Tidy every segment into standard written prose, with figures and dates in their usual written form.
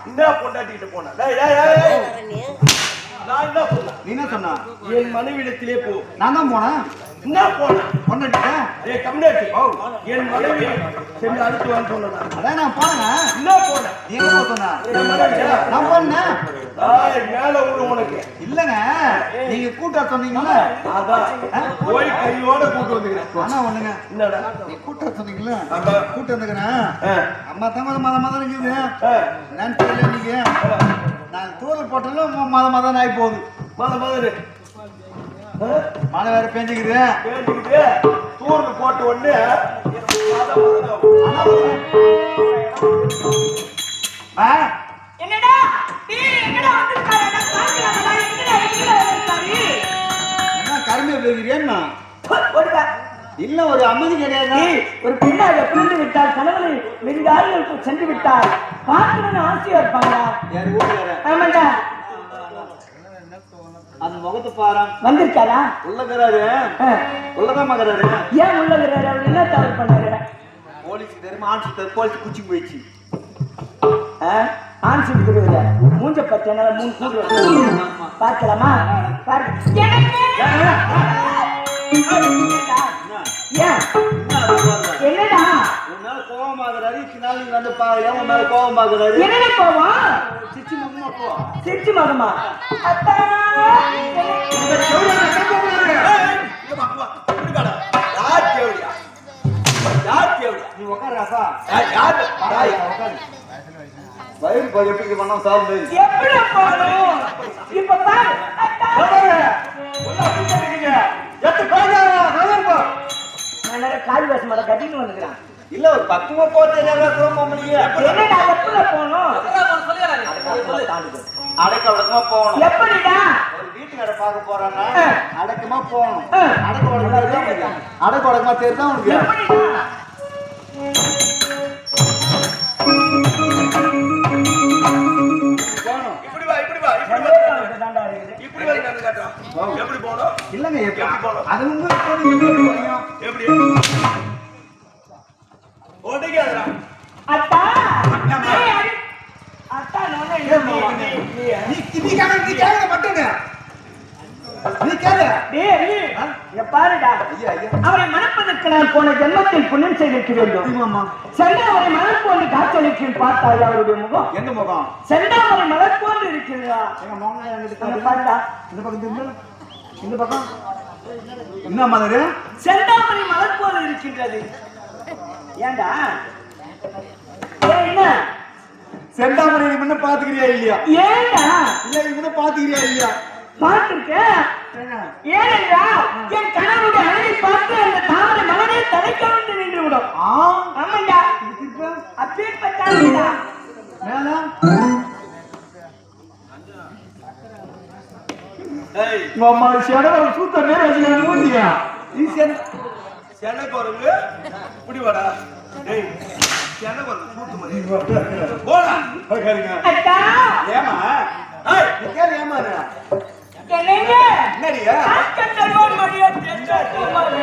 என்ன பொண்டாட்டிட்டு போன நான் என்ன சொன்ன? நீ என்ன சொன்ன? என் மனைவிடத்திலே போ. நான் தான் போனேன். என்ன போன? பொண்டாட்டிட்ட கம்யூனிட்டி என் மனைவி சென்று அடுத்து வந்து சொன்னா அதான் நான் போனேங்க. என்ன போன? நீ என்ன சொன்ன? நான் போனேன். மேல விடு உனக்கு இல்லங்க, நீங்க கூட்ட சொன்னீங்கல்ல, அதான் போய் கையோட கூட்டு வந்துக்கிறேன். ஆனா ஒண்ணுங்க, என்னடா நீ கூட்ட சொன்னீங்கல்ல, ஆமா கூட்ட வந்துக்கிறேன். அம்மா தான் மத இருக்குது நான் தெரியல. நீங்க நான் தூரல் போட்டாலும் மத ஆகி போகுது. மழை வேற பெஞ்சுக்குது. தூரல் போட்ட உடனே என்னடா எங்கடா வந்திருக்காரு? என்ன கருமையை பேசுறியேன்னா இல்ல, ஒரு அமைதி கிடையாது. ஒரு பெண்ணாக பிரிந்து விட்டார், கணவனை வெங்காயம் சென்று விட்டார். பார்க்கணும்னு ஆசையா இருப்பாங்களா? யார் ஊருக்கார? ஆமாண்டா. அந்த முகத்தை பாரு. வந்திருக்காரா? உள்ளகிறாரு. உள்ளதான் மகராரு. ஏன் உள்ளகிறாரு? அவர் என்ன தவறு பண்ணாரு? போலீஸ் தெரியுமா? ஆட்சி போலீஸ் குச்சி போயிடுச்சு. ஆன்சி கொடுக்குற மூஞ்ச பத்தினால 3 கூடு பார்க்கலாமா? என்னடா உன்னால கோபமாகறாரு. இத்தனால நீங்க வந்து பாருங்க, உன்னால கோபமாகறாரு. என்னடா கோவம்? சிச்சி மகமா போ. சிச்சி மகமா? அத்தா இந்த செவுடா கட்டப்போறாரு. யார் கேவடியா? யார் கேவடியா? நீ உட்காருப்பா. யார்? உட்காரு. வயிறு போய் எப்படி பண்ணா சாப்பிடு. எப்படி போறோம்? இப்ப பாரு. அத்தா கால் வேஷம் மர கட்டிட்டு வந்துக்கிறான். இல்ல ஒரு பக்குவமா போட்டு என்னடா எப்படி போகணும்? அடக்க அடக்கமா போகணும். எப்படிடா? ஒரு வீட்டுக்கார பார்க்க போறான்னா அடக்கமா போகணும். அடக்க உடக்கமா தெரியுதா உனக்கு? எப்படி போனோம்? இல்லங்க, எப்படி போனோம்? அது உங்களுக்கு எப்படி ஓடிக்காதடா. அத்தா அத்தா நானே நீ கேளு மட்டும் நீ கேளு. பாருடா, அவரை மணப்பதற்கு நான் போன ஜென்மத்தில் புண்ணியம் செய்திருக்க வேண்டும். சென்றாவரை மலர் போன்று காட்சியளிக்கும் பார்த்தாய் அவருடைய முகம். எந்த முகம்? சென்றாவரை மலர் போன்று இருக்கிறதா? பாருடா, இந்த பக்கம் என்ன மலரு? செந்தாமரை மலர் போல இருக்கின்றது. ஏண்டா என்ன செந்தாமரை நீ முன்ன பாத்துக்கிறியா இல்லையா? ஏண்டா இல்ல நீ முன்ன பாத்துக்கிறியா இல்லையா? பார்த்திருக்கேன். ஏனென்றா என் கணவனுடைய அழகை பார்த்து அந்த தாமரை மலரே தலைக்கவிழ்ந்து நின்று விடும். ஆமாண்டா, அப்பேற்பட்டாண்டா. மேல மாமா சேடவ சூத்த நேர வச்சிருக்க மூஞ்சியா. நீ சென்னை போறங்க இப்படி வாடா. டேய் சென்னை போறங்க சூத்து மாதிரி போடா. பாருங்க. அக்கா ஏமா? ஏய் நீ கேளு ஏமாற. என்னங்க? என்னடியா? கட்டரோடு மரியா தெச்சா குமார்.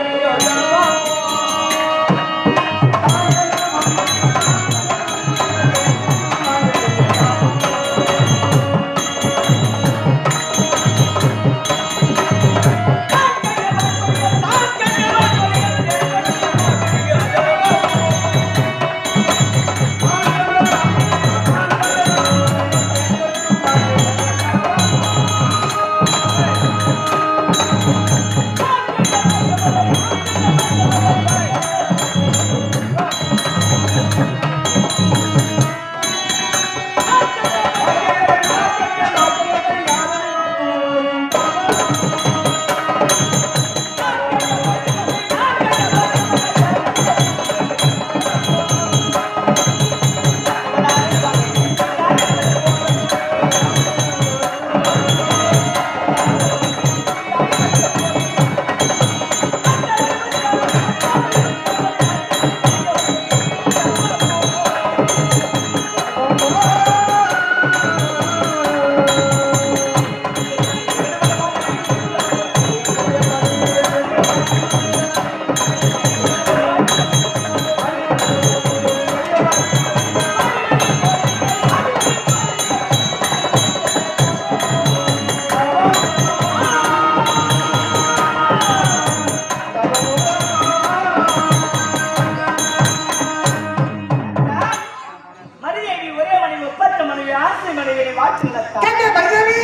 என்னுடைய ஆசை மனைவியை வாச்சுள்ளதா கேட்டே பைசாமி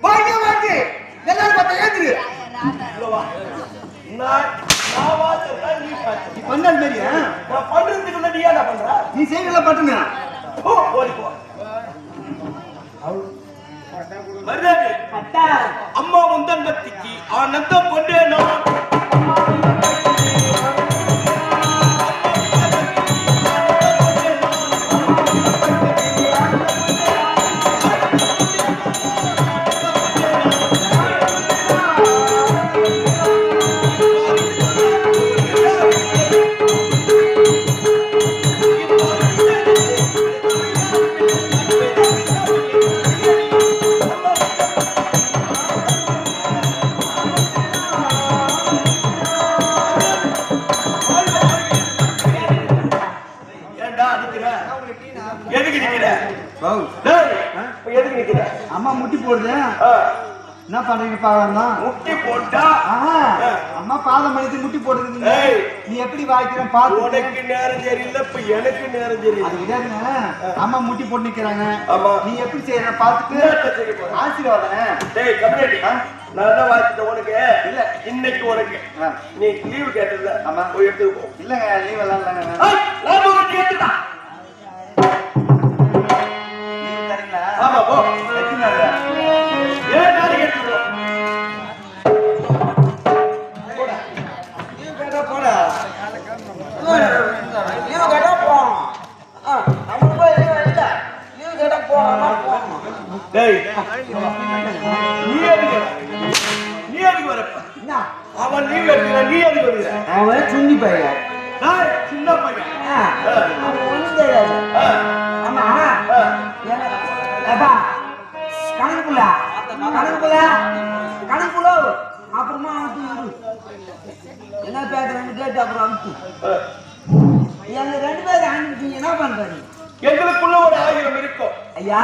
வாங்க வாங்க எல்லாரும் பார்த்து ஏந்துரு நான் வாச்சா நீ பாத்து நீ பண்ணது மாதிரியா நான் பண்றதுக்கு நீ என்ன பண்ற நீ செய்யல பட்டுனா ஓடி போ மரியாதை அத்தா அம்மா உந்தங்கத்திக்கு ஆனந்தம் கொண்டே நான் அம்மா முட்டி போடுது என்ன பண்றீங்க பாக்கலாம் முட்டி போட்டா அம்மா பாதம் மணிக்கு முட்டி போடுறது நீ எப்படி வாய்க்கிறேன் பாத்து உனக்கு நேரம் சரியில்லை இப்ப எனக்கு நேரம் சரியில்லை அது விடாதுங்க அம்மா முட்டி போட்டு நிக்கிறாங்க ஆமா நீ எப்படி செய்யற பாத்துட்டு ஆசீர்வாதம் டேய் கம்ப்ளீட் நான் தான் வாசிட்டேன் உனக்கு இல்ல இன்னைக்கு உனக்கு நீ லீவு கேட்டல ஆமா போய் எடுத்து போ இல்லங்க லீவ் எல்லாம் இல்லங்க நான் ஒரு கேட்டுடா லீவ் தரீங்களா ஆமா போ எத்தனை நாள் ஏன் நாளைக்கு எடுத்து போடா லீவ் கேட்டா போடா லீவு கேட்டா போகணும் நம்ம போய் இல்ல லீவு கேட்டா போகணும் டேய் நீ எதுக்கு வரப்ப அவன் லீவ் எடுக்கிற நீ எதுக்கு வருகிற அவன் சுண்டி பையன் டேய் சின்ன பையன் அவன் ஒண்ணும் தெரியாது ஆமா ஏப்பா கணக்குல அப்புறமா என்ன பேசுறேன்னு கேட்டு அப்புறம் அனுப்பு எங்க 2 பேரும் அனுப்பிட்டீங்க என்ன பண்றீங்க எங்களுக்குள்ள ஒரு ஆயிரம் இருக்கும் ஐயா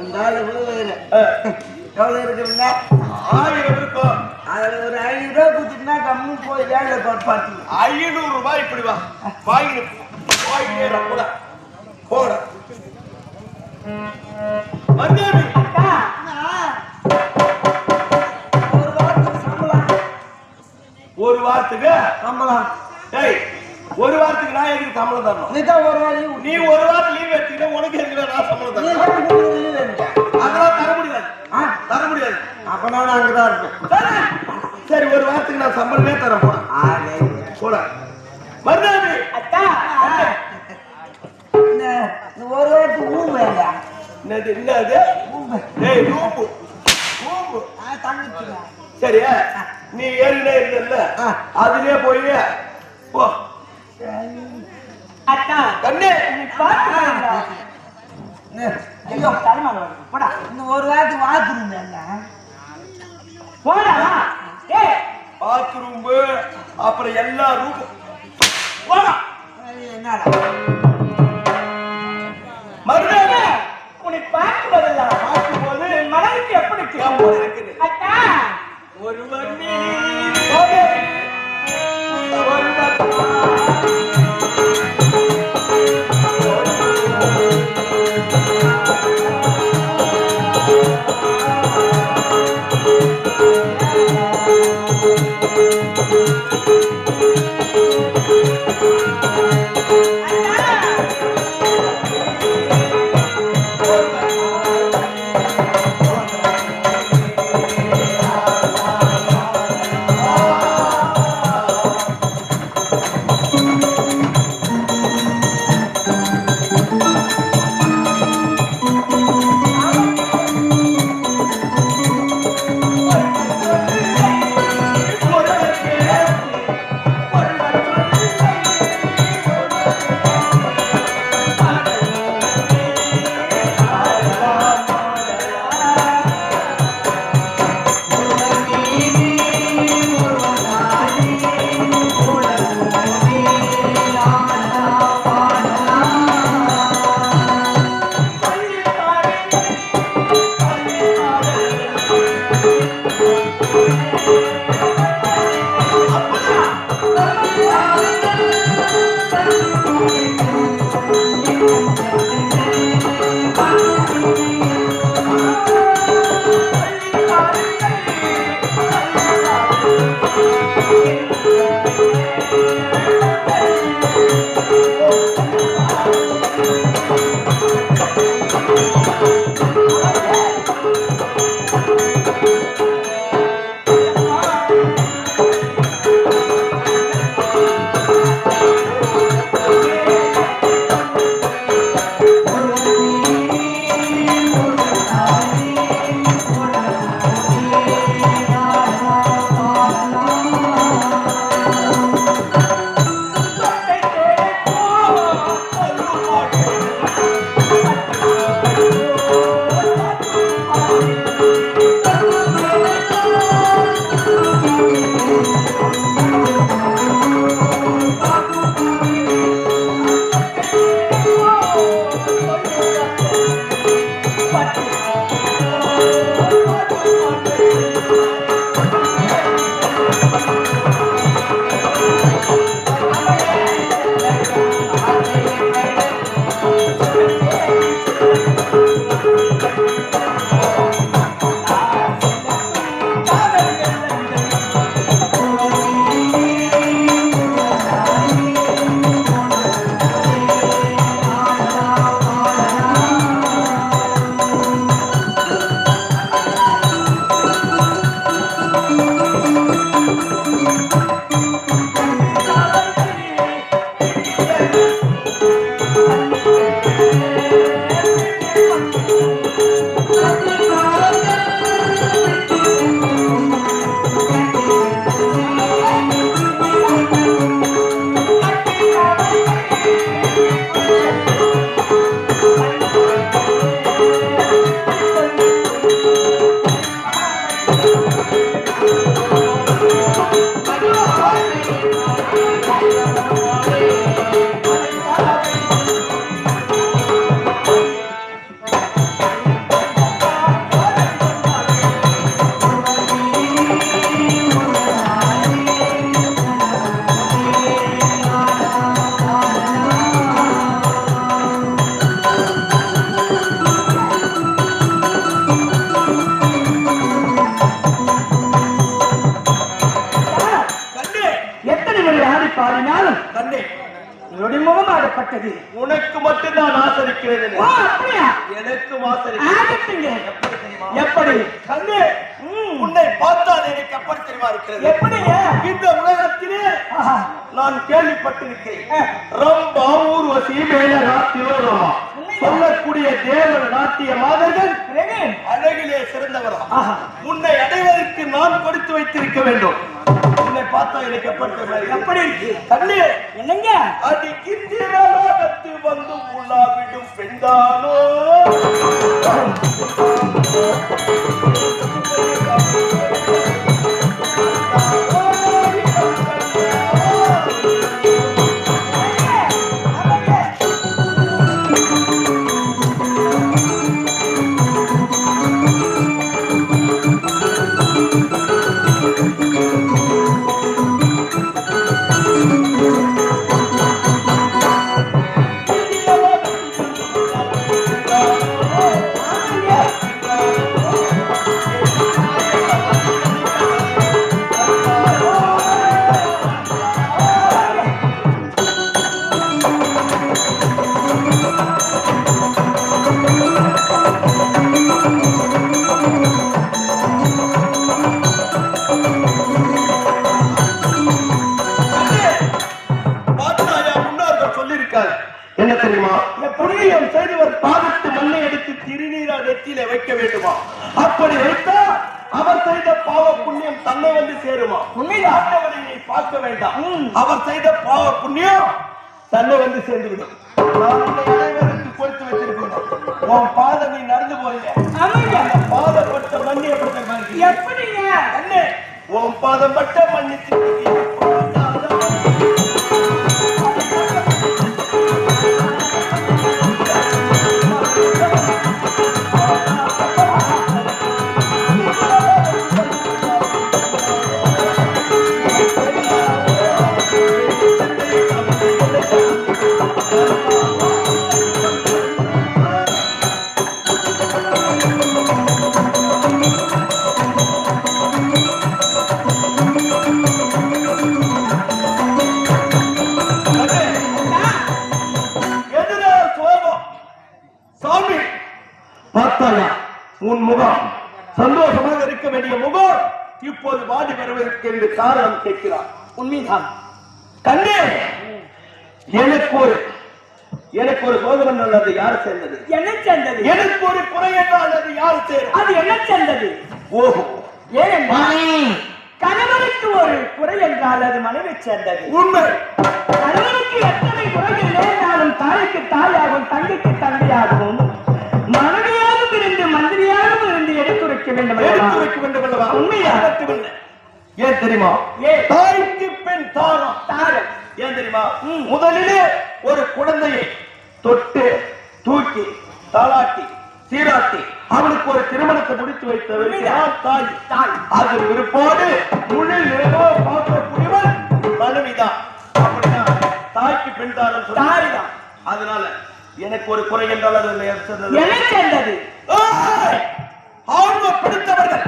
உண்டால எவ்வளவு இருக்குங்க 1000 இருக்கும் அதுல ஒரு 500 ரூபாய் கொடுத்துட்டுனா கம்மி போய் வேலை பார்த்து 500 ரூபாய் இப்படி வா வாங்கி வாங்கிடுற கூட போட மரியாதை ஒரு வாரத்துக்கு சம்பளம் டேய் ஒரு வாரத்துக்கு நான் எதுக்கு சம்பளம் தரணும் நீதான் ஒரு வாரம் நீ ஒரு வாரம் லீவ் எடுத்துக்கிட்ட உனக்கு எதுக்கு நான் சம்பளம் தரணும் அதெல்லாம் தர முடியாது தர முடியாது அப்ப நான் அங்கதான் இருப்பேன் சரி ஒரு வாரத்துக்கு நான் சம்பளமே தரேன் போட போட மரியாதை அத்தா இந்த ஒரு வாரத்துக்கு ஊம் வேண்டா என்னது டேய் ரூபு தங்கிச்சுங்க சரியா நீ ஏறினே இருந்தல்ல அதுலயே போய் போ அத்தா கண்ணே நீ பாத்து ஐயோ தலைமால போடா இந்த ஒரு வாரத்துக்கு வாத்துருங்க போடா ஏய் பாத்ரூம் அப்புறம் எல்லா ரூமும் போடா என்னடா மறுநாள் உன்னை பார்க்கும்போதெல்லாம் பார்க்கும்போது மனதுக்கு எப்படி இருக்குது அத்தா ஒரு வண்டி முகமாகப்பட்டது. உனக்கு மட்டும்தான் ஆசரிக்கிறது. அப்படியா? எனக்கு ஆசரிக்கிறது. எப்படி கண்ணே, உன்னை பார்த்தால் எனக்கு எப்படி தெரியுமா இருக்கிறது? எப்படிங்க? இந்த உலகத்திலே நான் கேள்விப்பட்டிருக்கிறேன். ரொம்ப ஊர்வசி மேல நாட்டியோ சொல்லக்கூடிய தேவ நாட்டிய மாதர்கள் அழகிலே சிறந்தவரா. உன்னை அடைவதற்கு நான் கொடுத்து வைத்திருக்க வேண்டும். உன்னை பார்த்தா எனக்கு எப்படி கண்ணே என்னங்க அடிக்கின்றத்து வந்து உள்ளாவிடும் பெண்டானோ என்ன தெரியுமா? புண்ணியம் செய்தவர் பாதத்து மண்ணை எடுத்து திருநீரா நெத்தியில வைக்க வேண்டுமா? அப்படி வைத்தா அவர் செய்த பாவ புண்ணியம் தன்னை வந்து சேருமா? உண்மையானவரை நீ பார்க்க வேண்டாம். அவர் செய்த பாவ புண்ணியம் தன்னை வந்து சேர்ந்துவிடும். நான் உன்னை அனைவருக்கு கொடுத்து வைத்திருக்கிறேன். உன் பாதம் நீ நடந்து போறீங்க. பாதப்பட்ட மண்ணை எப்படிங்க அண்ணே, உன் பாதம் பட்ட மண்ணிற்கு உன் முகம் சந்தோஷமாக இருக்க வேண்டிய முகம் இப்போது வாடி வருவதற்கு என்று காரணம் கேட்கிறார். உண்மைதான் கண்ணே, எனக்கு ஒரு சோதனை அல்லது யார் சேர்ந்தது? என்ன சேர்ந்தது? எனக்கு ஒரு குறை என்றால் அது யார் சேரும்? அது என்ன சேர்ந்தது? ஓஹோ, கணவனுக்கு ஒரு குறை என்றால் அது மனைவி சேர்ந்தது. உண்மை. கணவனுக்கு எத்தனை குறைகள் நேர்ந்தாலும் தாய்க்கு தாயாகும், தங்கைக்கு தங்கையாகும், மனைவியாகவும் இருந்து மந்திரியாகவும் இருந்து எடுத்துரைக்க வேண்டும் அல்லவா? உண்மையா? ஏன் தெரியுமா? தாய்க்கு பெண் தாரம். ஏன் தெரியுமா? முதலிலே ஒரு குழந்தையை தொட்டு தூக்கி தாளாட்டி சீராட்டி அவனுக்கு ஒரு திருமணத்தை முடித்து வைத்தவர் தாய். தாய் அது விருப்போடு முழு நிலவோ பார்க்கக்கூடியவன் மனைவிதான். அப்படிதான் தாய்க்கு பெண் தாரம் தாய் தான். அதனால எனக்கு ஒரு குறை என்றால் அது எனக்கு பிடித்தவர்கள்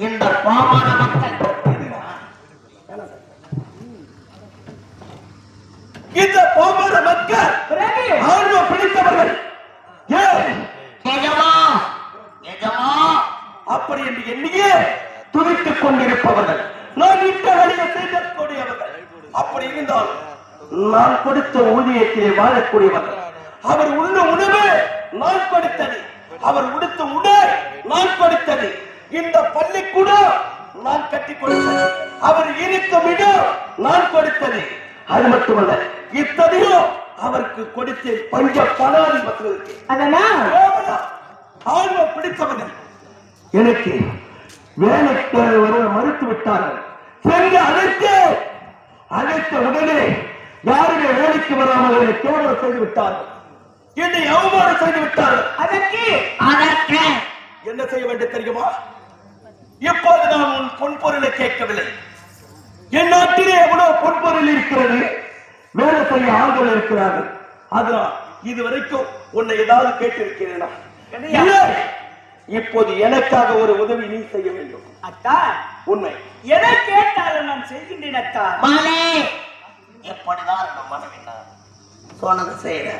இந்த பாமான மக்கள் இந்த பாமான மக்கள் ஆர்வம் பிடித்தவர்கள் அப்படி என்று எண்ணியே துடித்துக் கொண்டிருப்பவர்கள் நான் இட்ட வழியை செய்யக்கூடியவர்கள். அப்படி இருந்தால் நான் கொடுத்த ஊதியத்திலே வாழக்கூடியவர்கள். அவர் உள்ள உணவு நான் கொடுத்தது, அவர் உடுத்த உடை நான் கொடுத்தது, இந்த பள்ளிக்கூடம் நான் கட்டி கொடுத்தது, அவர் இருக்கும் இடம் நான் கொடுத்தது. அது மட்டுமல்ல, இத்தனையும் அவருக்கு கொடுத்து பஞ்ச பணாதி மக்களுக்கு ஆர்வம் பிடித்தவர்கள் எனக்கு வேலைக்கு வர மறுத்து விட்டார்கள். சென்று அழைத்த உடனே யாருமே வேலைக்கு வராமல் என்னை கேவலம் செய்து விட்டார்கள், என்னை அவமானம் செய்து விட்டார்கள். அதற்கு என்ன செய்ய வேண்டும் தெரியுமா? இப்போது நான் உன் பொன்பொருளை கேட்கவில்லை. என் நாட்டிலே எவ்வளவு பொன்பொருள் இருக்கிறது, வேலை செய்ய ஆண்கள் இருக்கிறார்கள். அதனால் இதுவரைக்கும் உன்னை ஏதாவது கேட்டிருக்கிறேனா? இப்போது எனக்காக ஒரு உதவி நீ செய்ய வேண்டும். அத்தா உண்மை, எதை கேட்டாலும் நான் செய்கின்றேன். அத்தா எப்படிதான் சொன்னது செய்ய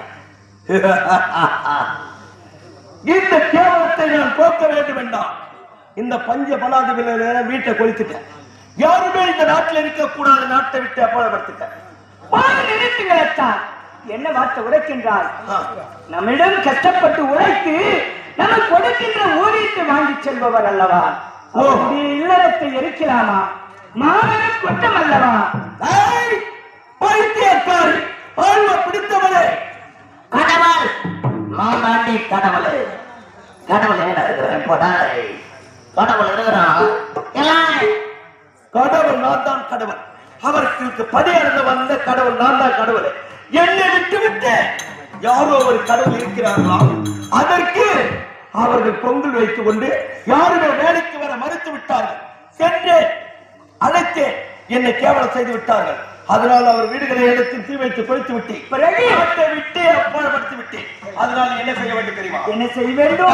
இந்த கேவலத்தை நான் போக்க வேண்டும் என்றால் இந்த பஞ்ச பலாதிகளை வீட்டை கொளுத்துட்டேன். யாருமே இந்த நாட்டில் இருக்கக்கூடாது, நாட்டை விட்டு அப்பாற்படுத்திட்டேன். என்ன வார்த்தை உரைக்கின்றால், நம்மிடம் கஷ்டப்பட்டு உழைத்து நம்ம கொடுக்கின்ற ஊதியத்தை வாங்கி செல்பவர் அல்லவா? இல்லறத்தை எரிக்கலாமா? மாபெரும் குற்றம் அல்லவா? பைத்தியக்காரி, பிடித்தவளே, கடவுள் நான் தாண்டி கடவுள். கடவுள் கடவுள் இருக்கிறான். கடவுள் நான் தான் கடவுள். அவருக்கு படியறந்து வந்த கடவுள் நான் தான் கடவுள். என்னை விட்டு விட்டு யாரோ ஒரு கடவுள் இருக்கிறார்களா? அதற்கு அவர்கள் பொங்கல் வைத்துக் கொண்டு யாருமே வேலைக்கு வர மறுத்து விட்டார்கள். சென்று அழைத்து என்னை கேவலம் செய்து விட்டார்கள். அதனால் அவர் வீடுகளை எடுத்து தீ வைத்து கொளுத்து விட்டேன், விட்டு அப்பாற்படுத்தி விட்டேன். அதனால் என்ன செய்ய வேண்டும் தெரியுமா? என்ன செய்ய வேண்டும்?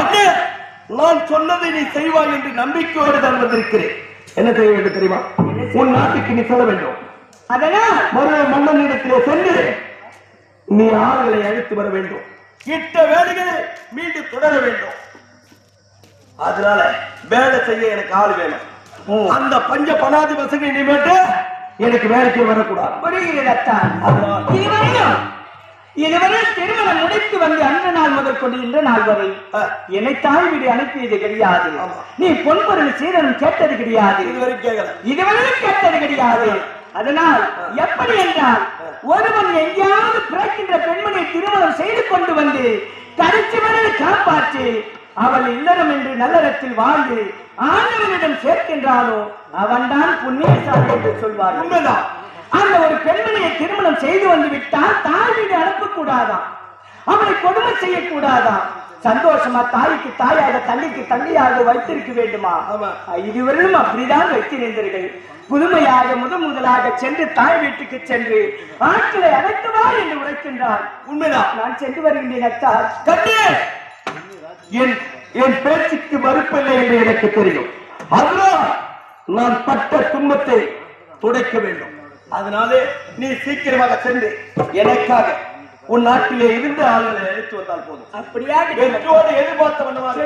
நான் சொன்னதை நீ செய்வாய் என்று நம்பிக்கையோடு தான் வந்திருக்கிறேன். என்ன செய்ய வேண்டும் தெரியுமா? உன் நாட்டுக்கு நீ சொல்ல வேண்டும். அதனால் மன்னனிடத்திலே சென்று நீ ஆறுகளை அழைத்து வர வேண்டும். இட்ட வேலைகளை மீண்டும் தொடர வேண்டும். அதனால வேலை செய்ய எனக்கு ஆள் வேணும். அந்த பஞ்ச பணாதி வசதி இனிமேட்டு எனக்கு வேலைக்கு வரக்கூடாது. இதுவரை திருமணம் முடித்து வந்து அந்த நாள் முதல் கொண்டு இன்ற நாள் வரை என்னை தாய் வீடு அனுப்பியது கிடையாது. நீ பொன்பொருள் சீரனும் கேட்டது கிடையாது. இதுவரை கேட்டது கிடையாது. அதனால் எப்படி என்றால், ஒருவன் எங்கேயாவது பிறக்கின்ற பெண்மணியை திருமணம் செய்து கொண்டு வந்து கடைசி வரை காப்பாற்றி அவள் இல்லறம் என்று நல்லறத்தில் வாழ்ந்து ஆண்டவனிடம் சேர்க்கின்றானோ அவன் தான் புண்ணியசாலி என்று சொல்வார். உண்மைதான். அந்த ஒரு பெண்மணியை திருமணம் செய்து வந்து விட்டால் தாய் வீடு அனுப்பக்கூடாதாம், அவனை கொடுமை செய்யக்கூடாதாம். சந்தோஷமா தாய்க்கு தாயாக தள்ளிக்கு தள்ளியாக வைத்திருக்க வேண்டுமா? இதுவரையும் அப்படிதான் வைத்திருந்தீர்கள். புதுமையாக முதலாக சென்று தாய் வீட்டுக்கு சென்று ஆட்களை அழைத்துவா என்று உரைக்கின்றார். உண்மைதான். நான் சென்று வருகின்றேன். என் பேச்சுக்கு மறுப்பில்லை என்று எனக்கு தெரியும். அதனால் நான் பட்ட துன்பத்தை துடைக்க வேண்டும். அதனாலே நீ சீக்கிரமாக சென்று எனக்காக உன் நாட்டிலே இருந்து ஆளுகளை அழைத்து வந்தால் போதும். அப்படியா? வெற்றியோடு எதிர்பார்த்த வண்ணமாக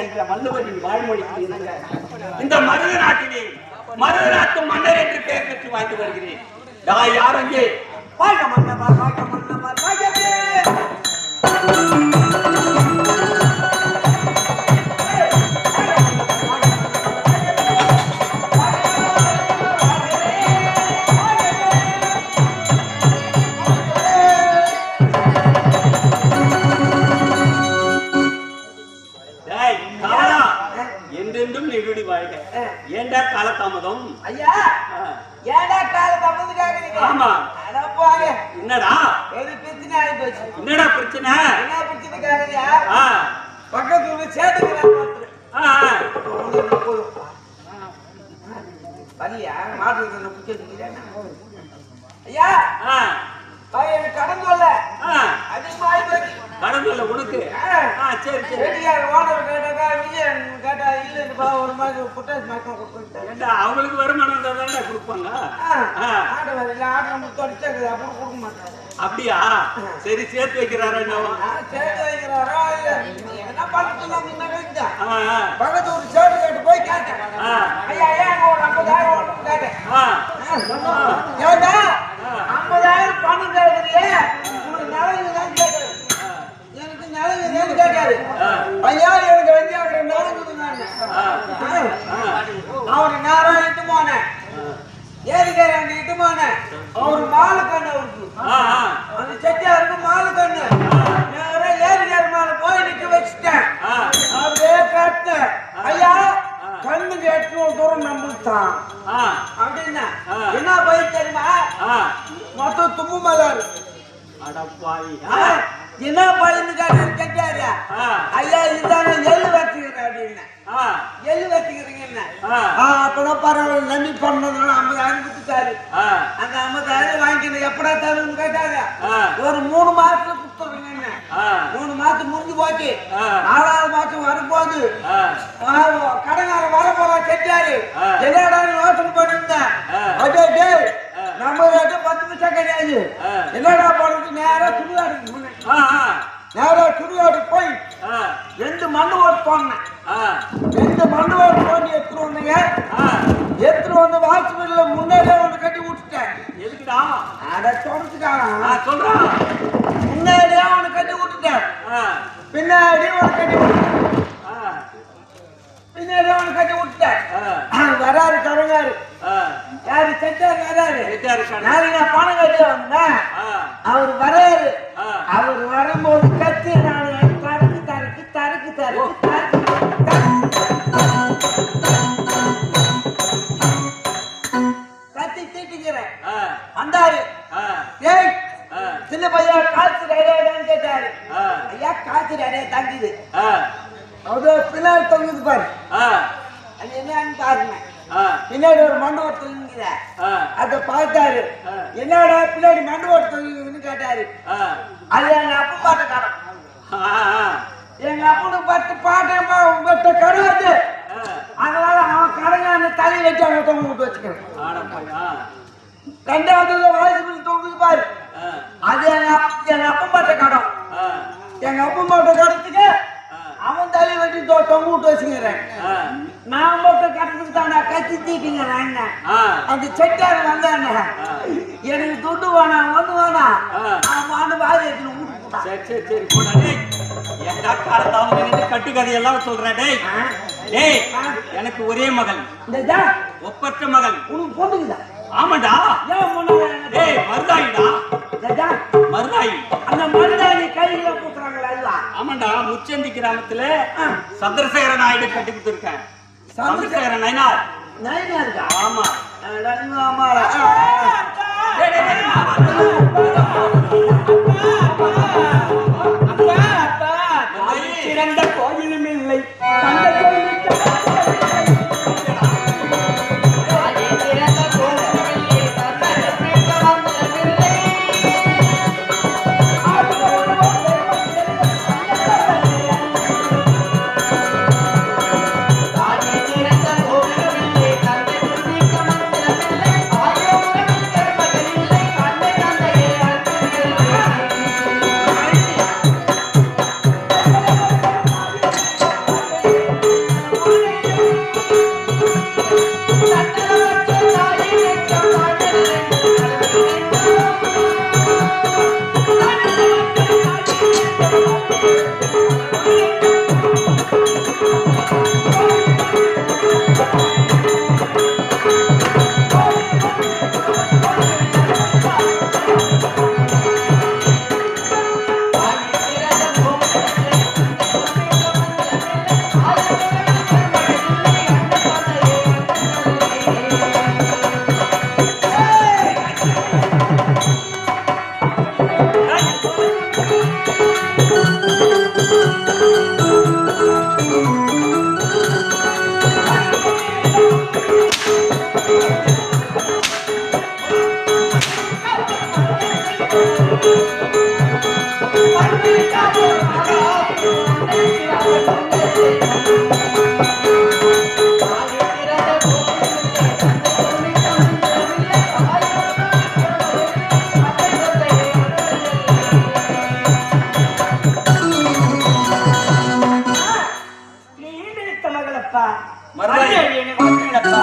என்ற வள்ளுவரின் வாழ்மொழிக்கு இணங்க இந்த மருத நாட்டிலே மருத நாட்டு மன்னர் என்று பெயர் பெற்று வாழ்ந்து வருகிறேன். யார் அங்கே? வாழ்க மன்னவா, வாழ்க மன்னவா, வாழ்கவே! என்றென்றும் நெருடி வாழ்க. ஏண்டா காலதாமதம்? ஐயா, ஏடா காலதாமதம்? ஆமா. அட போங்க. என்னடா ஒரு பிரச்சனை ஆகி போச்சு. என்னடா பிரச்சனை? என்ன பிரச்சனைக்காகயா? பக்கத்து ஊர்ல சேர்த்துக்கிறாங்க. வரலையா? மாட்டு பிடிச்சிருக்கீங்க ஐயா. எனக்கு கடன் சொல்ல அதிகமாகி போச்சு. கடன் சொல்ல உனக்கு? சரி சரி. வீட்டுக்கார ஓனர் கேட்டாக்கா விஜயன் கேட்டா இல்லைன்னு ஒரு மாதிரி புட்டாசி மாக்கம் கொடுத்துட்டேன். அவங்களுக்கு வருமானம் தானே கொடுப்பாங்க. ஆடு வரல ஆடு நம்ம தொடச்சாக்குது அப்புறம் கொடுக்க மாட்டாங்க. அப்படியா? சரி சேர்த்து வைக்கிறாரா? சேர்த்து வைக்கிறாரா? இல்ல என்ன பண்ணிட்டு பக்கத்து ஒரு சேட்டு கேட்டு போய் கேட்டேன். ஐயா ஏன் ஒரு 50,000 கேட்டேன். ஏண்டா 50,000 பணம் கேட்கறியே உனக்கு நிலங்குதான் கேட்கறது. எனக்கு நிலங்குதான் கேட்காரு. ஐயா எனக்கு வெஞ்சாக்கிற நிலங்குதுங்க. அவரு நேரம் இட்டு போனேன். ஏரிக்கார இட்டு போனேன். அவரு மாலு கண்ணு அவருக்கு அந்த செட்டியாருக்கு மாலு கண்ணு. நேரம் ஏரிக்கார மேல போய் நிக்க வச்சுட்டேன். அப்படியே கேட்டேன். ஐயா கண்ணுக்கு 800 தூரம் நம்பிட்டான் அப்படின்னா என்ன பயிர் தெரியுமா? மொத்தம் தும்பு மலர். என்ன பயிர்னு கேட்டாரு. ஐயா இதுதானே எள்ளு வச்சுக்கிறேன் அப்படின்னு. எள்ளு வச்சுக்கிறீங்க என்ன? அப்பதான் பரவாயில்ல நம்பி பண்ணதுனால 50,000 கொடுத்துட்டாரு. அந்த 50,000 வாங்கிக்கணும். எப்படா தருன்னு கேட்டாரு. ஒரு 3 மாசத்துல கொடுத்துருங்க. 3 மாசம் முடிஞ்சு போச்சு. 4வது மாசம் வரும்போது கடங்கார வர போறா செட்டாரு. என்னடா யோசனை பண்ணிருந்தேன். அதே நம்ம 10 நிமிஷம் கிடையாது. என்னடா போறது? நேரா சுடுகாடு நேரா சுடுகாடு போய் 2 மண்ணு ஓட்டு போனேன். 2 மண்ணு ஓட்டு போட்டு எடுத்துட்டு வந்தீங்க. எடுத்துட்டு வந்து வாசல்ல முன்னாடியே ஒன்று கட்டி விட்டுட்டேன். எதுக்குடா? அட சொல்றதுக்காக சொல்றான். முன்னாடியே ஒன்று கட்டி விட்டுட்டேன். பின்னாடி ஒரு கட்டி விட்டுட்டேன். பின்னாடி ஒன்று கட்டி விட்டுட்டேன். வராரு கடங்காரு. யாரு செட்டாரு வராரு. நாளைக்கு நான் பணம் கட்டி வந்தேன். அவர் வராரு. அவர் வரும்போது கத்தி நான் தரக்கு தரக்கு தரக்கு தரக்கு கத்தி தீட்டுக்கிறேன். வந்தாரு. ஏய் சின்ன பையன் காய்ச்சி ரெடியான்னு கேட்டாரு. ஐயா காய்ச்சி ரெடியா தங்குது. அது பின்னாடி தொங்குது பாரு. அது என்னன்னு பாருங்க. பின்னாடி ஒரு மண்டபம் தொங்குத. அத பார்த்தாரு. என்னடா பின்னாடி மண்டபம் தொங்குதுன்னு கேட்டாரு. அது எங்க அப்பா பாட்ட காலம். எங்க அப்பனுக்கு பட்டு பாட்டேப்பா உங்கள்கிட்ட கிடையாது. அதனால அவன் கடங்கான தலை வச்சு அவங்க தொங்க விட்டு வச்சுக்கிறேன். 2வது வாய்ஸ் தொங்குது பாரு. அது எங்க அப்பா பாட்ட கடம். எங்க அப்பா பாட்ட கடத்துக்கு அவன் தலை வெட்டி தொங்க விட்டு வச்சுக்கிறேன். நான் மட்டும் கட்டத்துக்கு தாண்டா கத்தி தீட்டிங்கிறேன். அந்த செட்டார் வந்தானே எனக்கு துட்டு வேணாம் ஒண்ணு வேணாம். அவன் வாதி எடுத்து ஊருக்கு. சரி சரி சரி போடா. எங்கடா காலதாமதம் கட்டு கதையெல்லாம் சொல்றேன். டேய் எனக்கு ஒரே மகள். ஒப்பற்ற மகள். உனக்கு பொண்ணுக்குதா? ஆமாடா. டேய் மருதாயிடா. மருதாயி. அந்த மருதாயி கையில கூட்டுறாங்களா? ஆமாண்டா. முச்சந்தி கிராமத்துல சந்திரசேகர நாயுடு கட்டி கொடுத்துருக்கேன். சந்திரசேகர நயனார். நயனாருக்கா? ஆமா. ஆமாடா. சிறந்த கோயிலும் இல்லை. அப்பா. மருதாயி. என்னை வாழ்த்துங்களப்பா.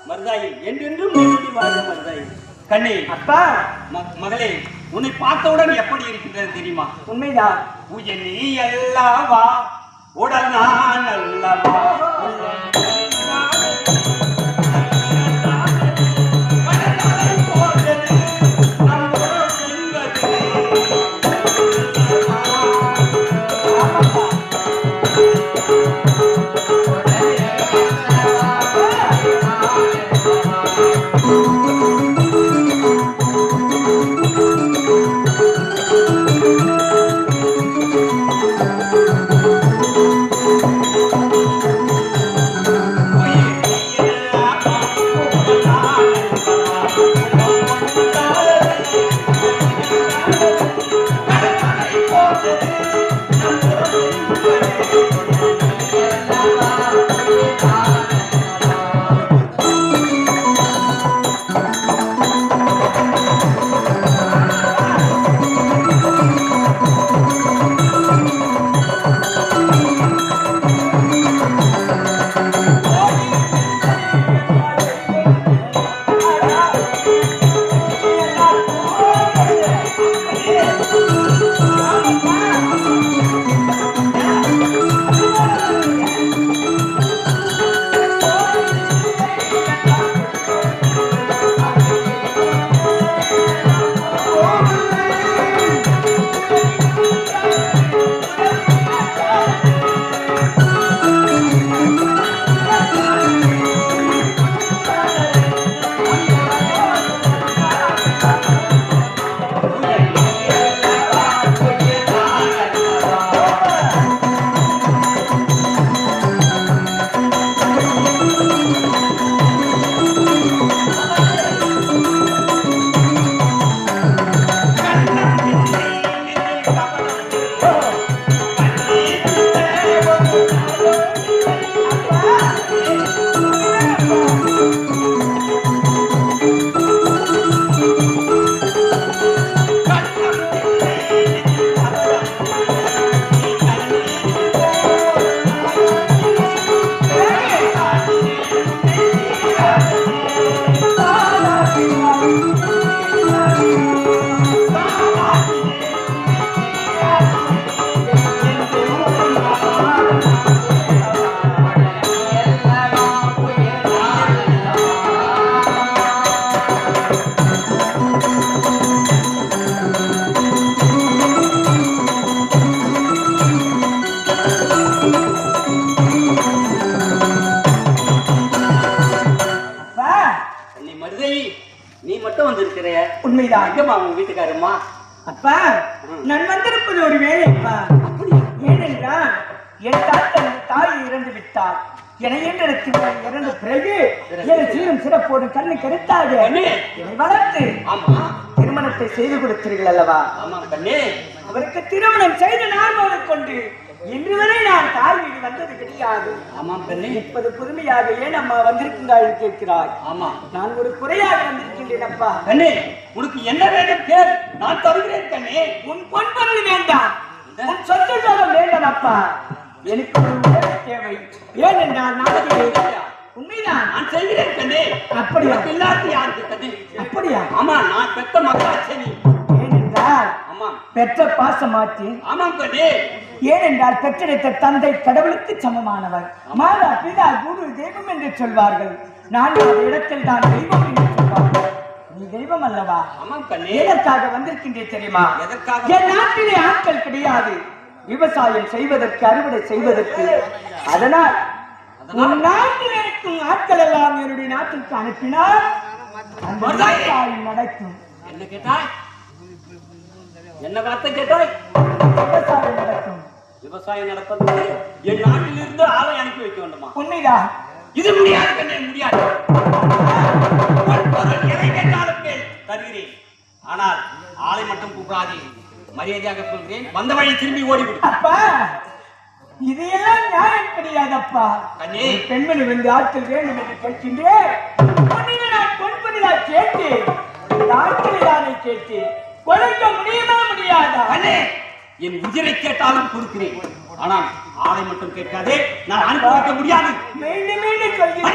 மருதாயி என்றென்றும் நெருங்கி வாழ மருதாயி. கண்ணே அப்பா மகளே, உன்னை பார்த்தவுடன் எப்படி இருக்கின்றது தெரியுமா? உண்மைதான். உயிர் நீ அல்லவா, உடல் நான் அல்லவா, நீ மட்டும் வந்திருக்கிற. உண்மைதான். எங்கம்மா உங்க வீட்டுக்காரம்மா? அப்பா நான் வந்திருப்பது ஒரு வேலைப்பா. ஏனென்றால் என் தாய் இறந்து விட்டார். இறந்த பிறகு என் சீரும் சிறப்போடு கண்ணு கருத்தாக என்னை வளர்த்து திருமணத்தை செய்து கொடுத்தீர்கள் அல்லவா? அவருக்கு திருமணம் செய்த நாள் கொண்டு இன்று வரை நான் தாய் வீடு வந்தது கிடையாது. இப்போது புதுமையாக ஏன் அம்மா வந்திருக்கிறாய் கேட்கிறாய். நான் ஒரு குறையாக வந்திருக்கின்றேன் அப்பா. கண்ணே, உனக்கு என்ன வேண்டும் கேள், நான் தருகிறேன். கண்ணே, உன் பொன்பொருள் வேண்டாம், உன் சொத்து சோகம் வேண்டாம் அப்பா. எனக்கு ஒரு உதவி தேவை. ஏனென்றால் நான் உண்மைதான் நான் செய்கிறேன். கண்ணே, அப்படியா? எல்லாத்தையும் யாருக்கு கண்ணே? அப்படியா? ஆமா, நான் பெத்த மக்களாச்சே. ஏனென்றால் பெற்ற பாசமாற்றி. ஆமாம் கண்ணே. ஏனென்றால் பெற்றெடுத்த தந்தை கடவுளுக்கு சமமானவர். மாதா பிதா குரு தெய்வம் என்று சொல்வார்கள். நான் ஒரு இடத்தில் தான் தெய்வம் என்று சொல்வார்கள். நீ தெய்வம் அல்லவா? ஆமாம் கண்ணே. எதற்காக வந்திருக்கின்றேன் தெரியுமா? எதற்காக? என் நாட்டிலே ஆட்கள் கிடையாது விவசாயம் செய்வதற்கு, அறுவடை செய்வதற்கு. அதனால் உன் நாட்டில் இருக்கும் ஆட்கள் எல்லாம் என்னுடைய நாட்டிற்கு அனுப்பினால் விவசாயம் நடக்கும். என்ன கேட்டாய்? என்ன வார்த்தை கேட்டாய்? விவசாயம் நடக்கும். விவசாயம் நடப்பதற்கு என் நாட்டில் இருந்து ஆளை அனுப்பி வைக்க வேண்டுமா? உண்மைதான். இது முடியாது கண்ணே, முடியாது. எதை கேட்டாலும் தருகிறேன். ஆனால் ஆளை மட்டும் கூப்பிடாதே, மரியாதையாக சொல்கிறேன். வந்த வழி திரும்பி ஓடிவிடு. அப்பா, இதையெல்லாம் நியாயம் கிடையாதப்பா. கண்ணே, பெண்மணி வந்து ஆட்கள் வேண்டும் என்று கேட்கின்றேன். நான் பொன்பதிலா கேட்டேன், ஆட்களை கேட்டேன். கொடுக்க முடியுமா முடியாதா? கண்ணே, என் உயிரை கேட்டாலும் கொடுக்கிறேன். ஆனால் ஆளை மட்டும் கேட்காதே, நான் அனுப்பி வைக்க முடியாது. மீண்டும் மீண்டும் சொல்கிறேன்.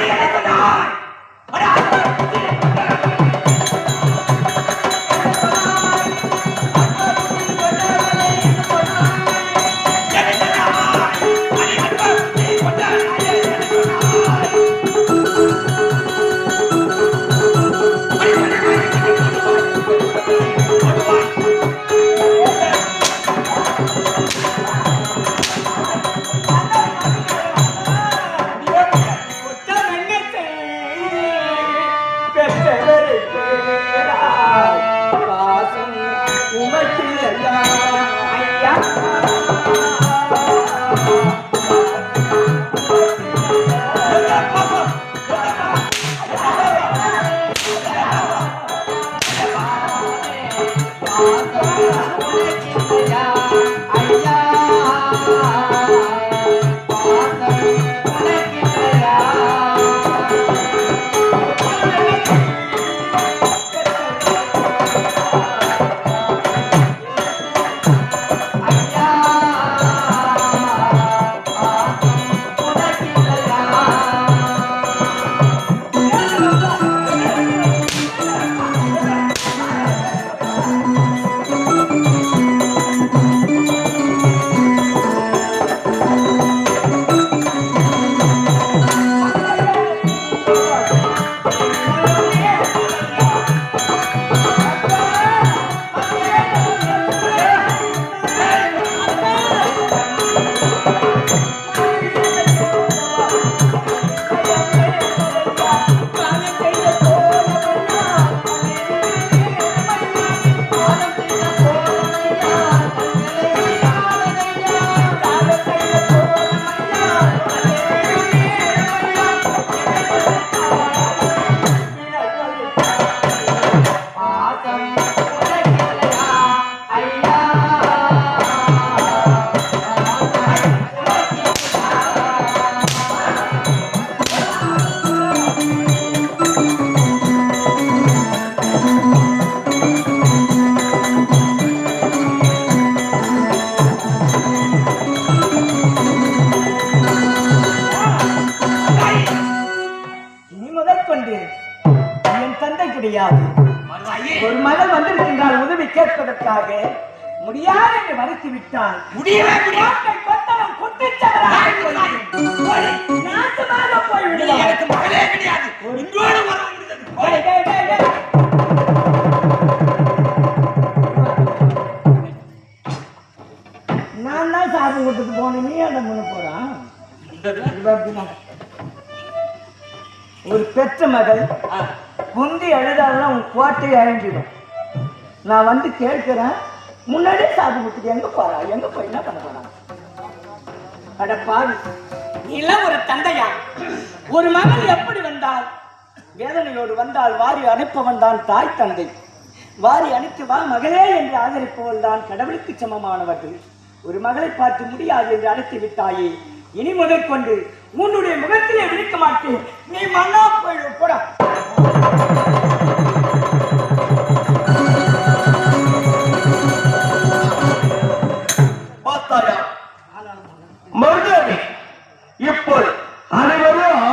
ஒரு மகள் வந்திருக்கின்றால் உதவி கேட்பதற்காக முடியாது என்று மறுத்து விட்டால் நான் தான் சாப்பிட்டு கொடுத்துட்டு போனேன், நீ அந்த முன்ன போறான். ஒரு பெற்ற மகள் குந்தி அழுதாதான் உன் கோட்டை அழிஞ்சிடும். நான் வந்து கேட்கிறேன், முன்னாடியே சாப்பிட்டு கொடுத்துட்டு எங்க போறா, எங்க போய் என்ன பண்ண போறான்? அட பாவி, நீலாம் ஒரு தந்தையா? ஒரு மகள் எப்படி வந்தால் வேதனையோடு வந்தால் வாரி அனுப்பவன் தான் தாய் தந்தை. வாரி அனுப்பி வா மகளே என்று ஆதரிப்பவன் தான் கடவுளுக்கு சமமானவர்கள். ஒரு மகளை பார்த்து முடியாது என்று அழைத்து விட்டாயே, இனி முதல் கொண்டு உன்னுடைய முகத்திலே விழிக்க மாட்டேன். நீ மண்ணா போயிடு போடா. பார்த்தாயா மருதாணி? இப்போ அனைவரும்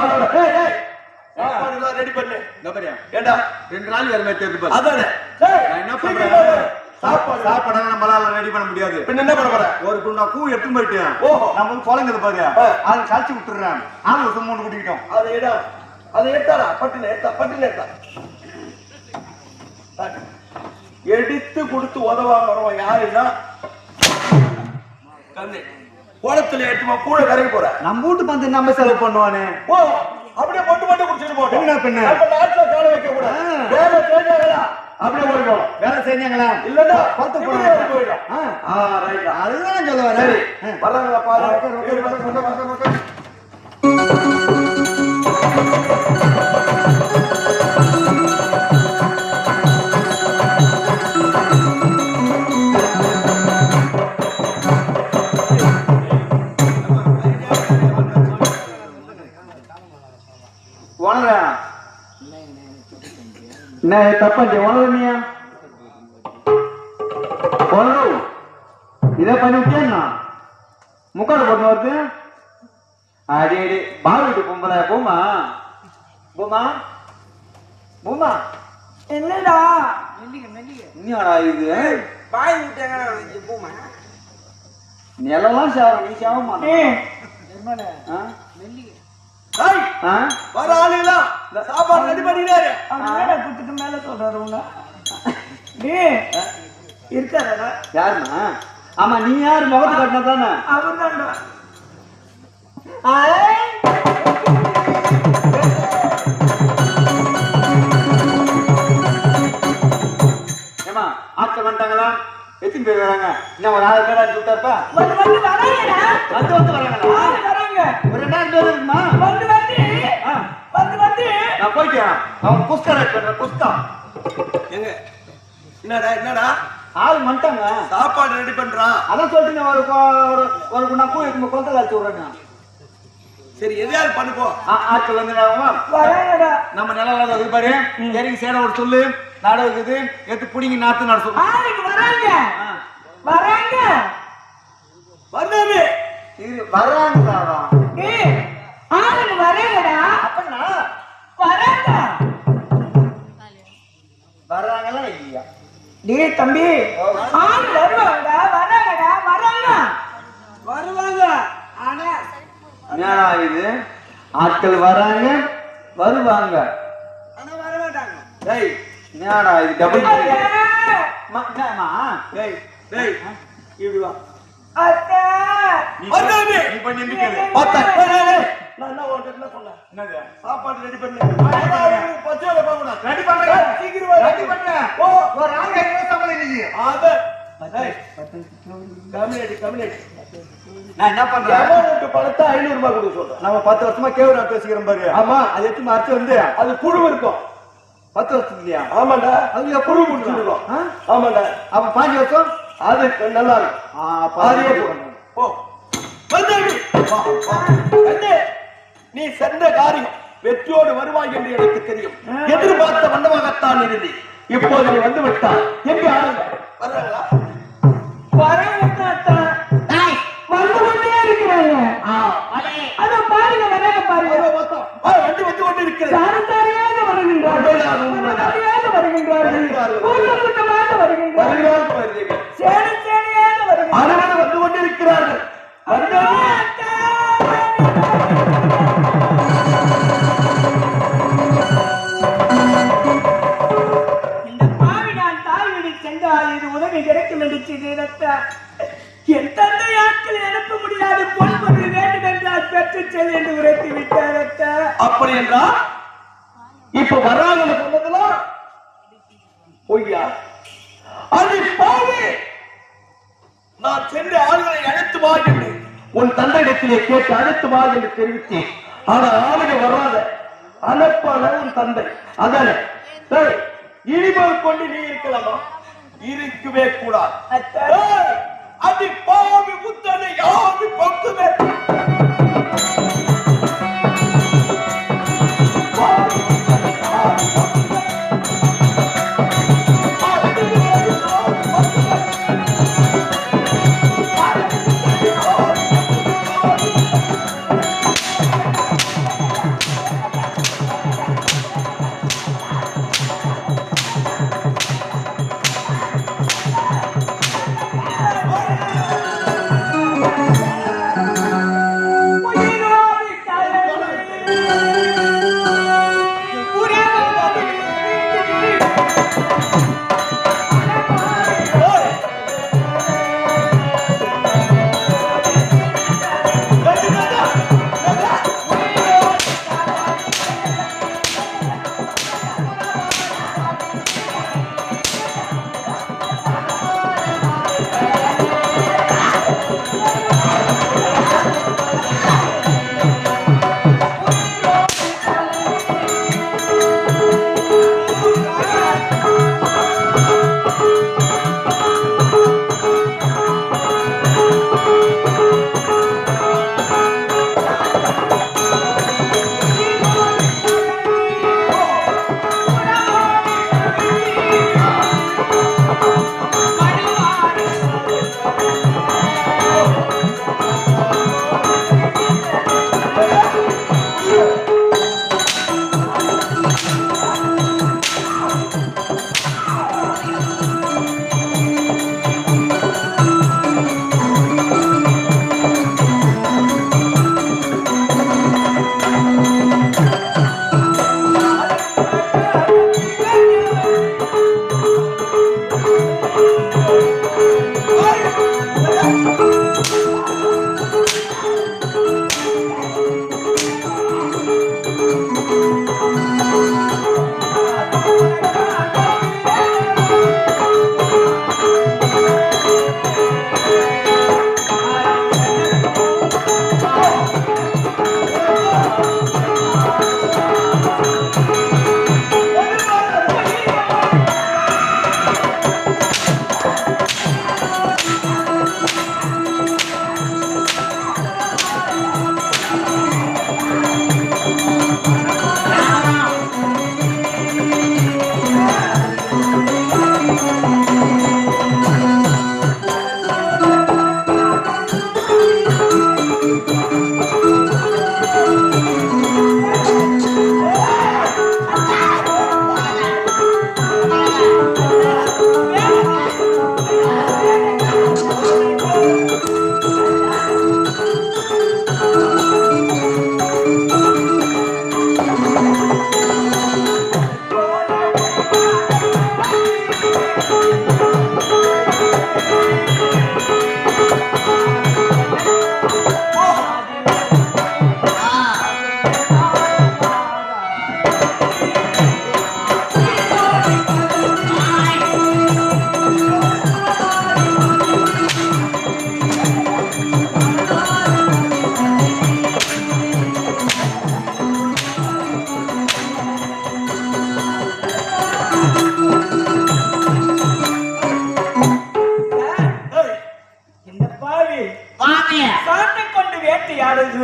ரெடி பண்ணு. ஏண்டா 2 நாள் வேற மாதிரி தெரிஞ்சு பாரு. அதானே நான் என்ன பண்றேன், சாப்பாடு நம்மளால ரெடி பண்ண முடியாது. பின்ன என்ன பண்ண போற? ஒரு குண்டா கூ எடுத்து போயிட்டேன். ஓஹோ, நம்ம வந்து குழந்தை பாரு, அதை கழிச்சு விட்டுறேன். ஆனா ஒரு சும்மா குடிக்கிட்டோம். அதை எடுத்தாடா, பட்டுன்னு எடுத்தா எடுத்து கொடுத்து உதவாங்க வரவன் யாருன்னா கண்ணு. குளத்துல எட்டுமா கூட கரைக்கு போற. நம்ம வீட்டு வந்து நம்ம செலவு பண்ணுவானே. ஓ, அப்படியே மட்டும் குடிச்சிட்டு போட்டோம். பின்ன நாட்டுல கால வைக்க கூட வேலை செஞ்சாங்களா? அப்படியே போயிடும். வேலை செஞ்சாங்களா? இல்லன்னா பார்த்து போயிடும். அதுதான் சொல்ல வரேன். வர்றாங்களா பாரு. ತಪ್ಪಂತೆ ಒಣದನಿಯ ಒಣದು ಇದೇ ಪಂಚ ಮುಖ பொண்ணு வருது? அடி அடி பால் விட்டு பொம்பளை பூமா பூமா பூமா என்னடா என்னடா இது பாய் விட்டாங்க பூமா நிலம்லாம் சேவரம் நீ சேவமா வர ஆளுங்களா சாப்பாடு ரெடி பண்ணினாரு குத்துக்கு மேல சொல்றாரு உங்க இருக்காரா யாருமா? ஆமா நீ யாரு? முகத்து கட்டினா தானே அவர் தான்டா. ஏமா ஆட்கள் வந்துட்டாங்களா? எத்தனை பேர் வராங்க? இன்னும் ஒரு 6 பேர் அடிச்சு விட்டாப்பா. வந்து வராங்கடா. வந்து வராங்களா? வராங்க. ஒரு 2000 பேர் இருக்குமா? வந்து நான் போயிட்டேன். அவன் குஸ்கா ரெடி பண்றேன். குஸ்கா எங்க என்னடா ஆள் வந்துட்டாங்க. சாப்பாடு ரெடி பண்றான். அதான் சொல்லிட்டு ஒரு குண்டா பூ எடுத்து கொந்த காய்ச்சி விடுறேன். சரி எதையாவது பண்ணுப்போ. ஆட்கள் வந்து நம்ம நிலம் இது பாரு இறங்கி சேர ஒரு சொல்லு நாடகம் இருக்குது எடுத்து புடிங்கி நாத்து நட சொல்லு. வராங்க வந்தாரு இது வர்றாங்கடா. ஆளுங்க வராங்கடா. அப்பனா வர்றாங்களா இல்லையா? டேய் தம்பி ஆளு வருவாங்கடா. வருவாங்க. ஆனா என்னடா இது? ஆட்கள் வராங்க வருவாங்க ஆனா வர மாட்டாங்க. டேய் என்னடா இது? டபுள் டேய் இப்படி வா. அக்கா வந்தாரு நீ பண்ணி நிக்கல. பார்த்தா டேய் நான் என்ன ஓட்டல சொன்னேன். என்னது? சாப்பாடு ரெடி பண்ணு. பச்சையில போகணும். ரெடி பண்றேன். சீக்கிரம் வா. ரெடி பண்றேன். ஓ ஒரு ஆள் கையில சம்பளம் இல்லையே. ஆத டேய் கம்யூனிட்டி நான் என்ன பண்றேன்? அமௌண்ட் பணத்தை 500 ரூபாய் கொடுக்க சொல்றேன். நம்ம 10 வருஷமா கேவரா பேசிக்கிறோம் பாரு. ஆமா அது எத்தனை அரைச்சு வந்து அது புழு இருக்கும். 10 வருஷம் இல்லையா? ஆமாடா அதுல புழு முடிச்சிருக்கோம். ஆமாடா அப்ப 5 வருஷம் அது நல்லா இருக்கும். பாதியே அதே போடணும். போ வந்தாரு வா வா கண்ணே நீ சென்ற காரியம் வெற்றியோடு வருவாய் என்று எனக்கு தெரியும். எதிர்பார்த்த வண்ணமாகத்தான் இருந்தி. இப்போது நீ வந்து விட்டால் எங்க ஆளுங்க வர்றாங்களா? வந்து கொண்டே இருக்கிறாங்க. அதோ பாருங்க வராங்க பாருங்க. வண்டி வந்து கொண்டு இருக்கிறது. சாரத்தாரியாக வருகின்றார்கள். கூட்டமாக வருகின்றார்கள். சேனையாக வருகின்றார்கள். அனைவரும் வந்து கொண்டிருக்கிறார்கள். இந்த பாவி நான் தாய் வீடு சென்றால் இது உதவி கிடைக்கும் என்று நினைத்தார். என் தந்தை ஆட்களை அனுப்ப முடியாது. பொன் பொருள் வேண்டும் என்றால் பெற்று செல் என்று உரைத்து விட்டார். அப்படி என்றால் இப்ப வர்றாங்க சொன்னதெல்லாம் பொய்யா? அது பாவி. நான் சென்று ஆளுகளை அழைத்து வா என்று உன் தந்தையிடத்திலே கேட்டு அழைத்து வா என்று தெரிவித்தேன். ஆனா ஆளுங்க வராத அனுப்பான உன் தந்தை அதானே? இனிமேல் கொண்டு நீ இருக்கலாமா? இருக்கவே கூடாது. அது பாவி புத்தனை யாரு பக்குமே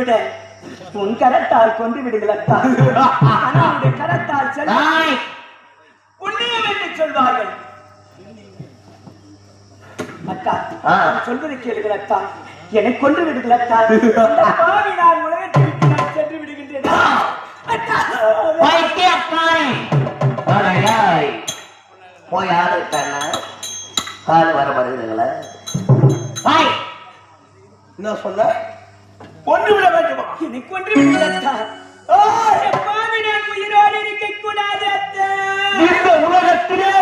விட உன் கரத்தால் கொண்டு விடுங்களா உன்னுடைய கரத்தால் செல்ல புண்ணியம் என்று சொல்வார்கள். அக்கா சொல்வதை கேளுங்கள் அக்கா, என்னை கொண்டு விடுங்கள் அக்கா. பாவி நான் உலகத்திற்கு நான் சென்று விடுகின்றேன். போய் ஆடு கால் வர வருகிறீங்களா? என்ன சொல்ல? கொண்டு விட வேண்டுமா? என்னை கொண்டு விடுங்கள் அக்கா. பாவி நான் உயிரோடு இருக்க கூடாது அத்தா. இந்த உலகத்திலே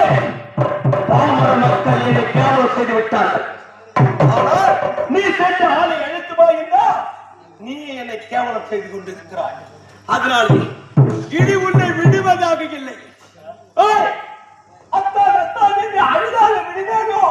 பாமர மக்கள் என்னை கேவலம் செய்து விட்டார்கள். ஆனால் நீ சென்ற ஆளை அழைத்து போகின்றா நீ என்னை கேவலம் செய்து கொண்டிருக்கிறாய். அதனால் இனி உன்னை விடுவதாக இல்லை. அத்தான் அத்தான் என்று அழுதாக விடுவேனோ?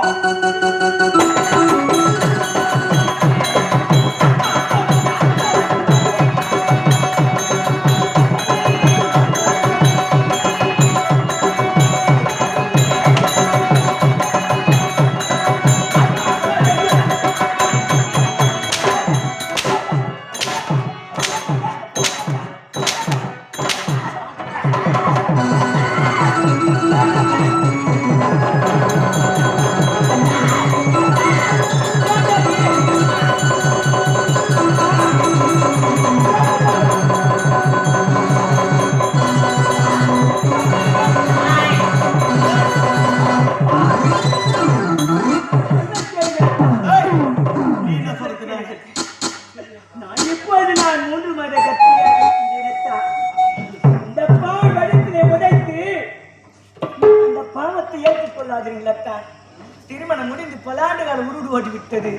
திருமணம் முடிந்து பல ஆண்டுகள் உருடு ஓடி விட்டது.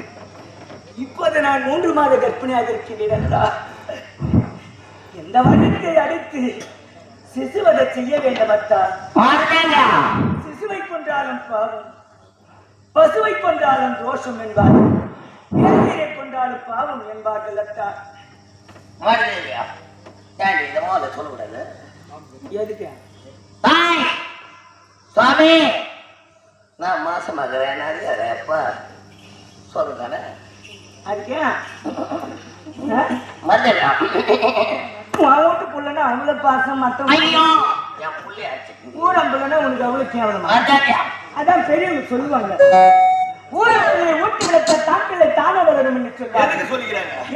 இப்போது நான் 3 மாத கர்ப்பிணியாக இருக்கிறேன் என்றார். எந்த வனத்தை அடித்து சிசுவதை செய்ய வேண்டும் அத்தார். சிசுவை கொன்றாலும் பாவம், பசுவை கொன்றாலும் ரோஷம் என்பார்கள், இளைஞரை கொன்றாலும் பாவம் என்பார்கள் அத்தார். சொல்லக்கூடாது. எதுக்கு சுவாமி நான் மாசமாகிறேன் அப்பா சொல்லுதானே? அதுக்கே மஞ்சள் மாவட்டு புள்ளனா அவ்வளவு பாசம், மத்தவங்க ஊரம்புலன்னா உனக்கு அவ்வளவு கேவலமா? அதான் பெரியவங்க சொல்லுவாங்க, ஊரம்பிள்ளை ஊட்டி விளக்க தாப்பிள்ளை தானே வளரும் என்று சொல்லுவாங்க.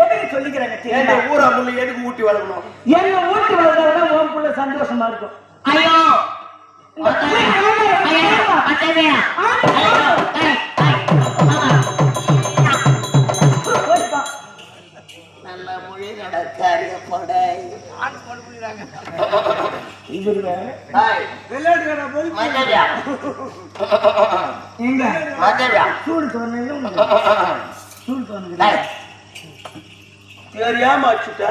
எதுக்கு சொல்லிக்கிறாங்க? ஊராம்புள்ளை எதுக்கு ஊட்டி வளரணும்? என்ன ஊட்டி வளர்ந்தா உன் புள்ள சந்தோஷமா இருக்கும். ஐயோ நல்ல மொழி நடக்காரிய படை சூடு தோணும் தெரியாம ஆச்சுட்டா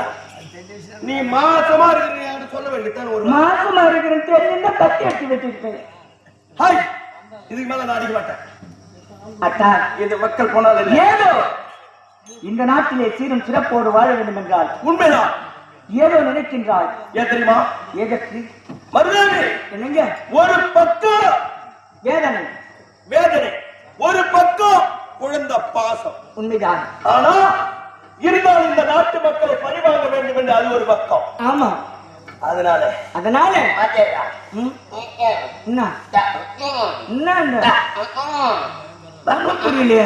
நீ மாசமா இருக்கிற சொல்ல வேண்டியதான். ஒரு மாசமா இருக்கிறேன் தெரிஞ்சா கத்தி அடிச்சு வச்சிருக்கேன். இதுக்கு மேல நான் அடிக்க மாட்டேன். அட்டா இந்த மக்கள் போனாலும் ஏதோ இந்த நாட்டிலே சீரும் சிறப்போடு வாழ வேண்டும் என்றால் உண்மைதான். ஏதோ நினைக்கின்றாள். ஏன் தெரியுமா? எதற்கு? மருதாணி என்னங்க? ஒரு பக்கம் வேதனை வேதனை, ஒரு பக்கம் குழந்தை பாசம். உண்மைதான். ஆனா இருந்தால் இந்த நாட்டு மக்களை பழிவாங்க வேண்டும் என்று அது ஒரு பக்கம். ஆமா, அதனால புரியலையே.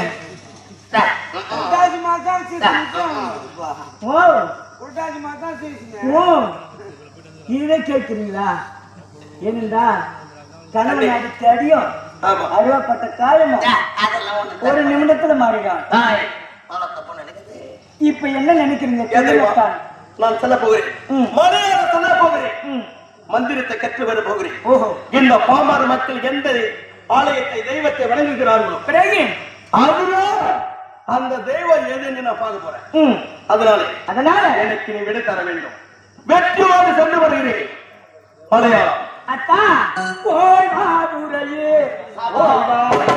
இதை கேட்கிறீங்களா? ஏனென்றா கணவன் அடித்த அடியும் அழுவப்பட்ட காயமும் ஒரு நிமிடத்துல மாறிடும். இப்ப என்ன நினைக்கிறீங்க? நான் சொல்ல போகிறேன், மலையாள சொல்ல போகிறேன், மந்திரத்தை கற்று வர போகிறேன். ஓஹோ, இந்த பாமர மக்கள் எந்த ஆலயத்தை தெய்வத்தை வணங்குகிறார்களோ பிறகு அந்த தெய்வம் எதுன்னு நான் பார்க்க போறேன். அதனால எனக்கு நீ விட தர வேண்டும். வெற்றியோடு சென்று வருகிறேன். மலையாளம் அத்தா ஓய் மாதுரையே ஓய்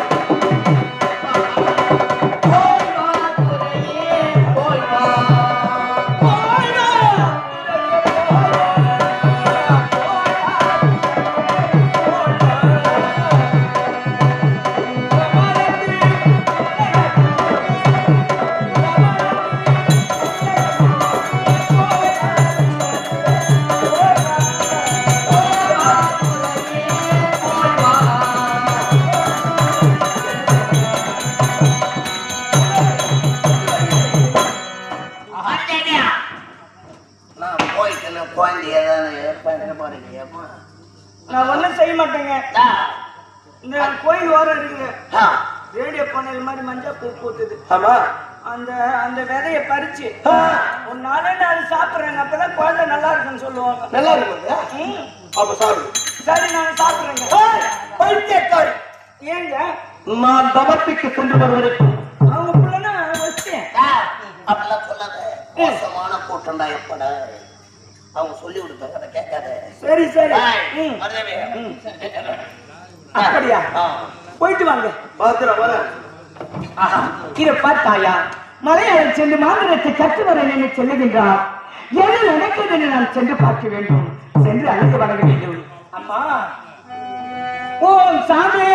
பண்ண போறீங்கம்மா நான் ஒண்ணும் செய்ய மாட்டேங்க. இந்த கோயில் ஓரம் இருக்குது ரேடியோ பண்ணல் மாதிரி மஞ்சள் பூ பூத்துது. ஆமா அந்த அந்த விதைய பறிச்சு ஒரு 4 சாப்பிடுறேங்க. அப்பதான் குழந்தை நல்லா இருக்குன்னு சொல்லுவாங்க. நல்லா இருக்கும். ம். அப்ப சாப்பிடு. சரி நான் சாப்பிடுறேங்க. பைத்தியக்காரி, ஏங்க நான் தவத்துக்கு சென்று வருவதற்கும் அவங்க பிள்ளைனா வச்சேன். அப்படிலாம் சொல்லாத. மோசமான கூட்டம் தான் எப்பட அவங்க சொல்லி கொடுத்தாங்க, அதை கேட்காத. சரி சரி. ம். மருதவே. அப்படியா? போயிட்டு வாங்க. பாத்திரம் வர. இதை பார்த்தாயா? மலையாளம் சென்று மாநிலத்தை கற்று வர என்று சொல்லுகின்றார். எது நடக்கிறது என்று நான் சென்று பார்க்க வேண்டும், சென்று அழைத்து வணங்க வேண்டும். அம்மா ஓம் சாமி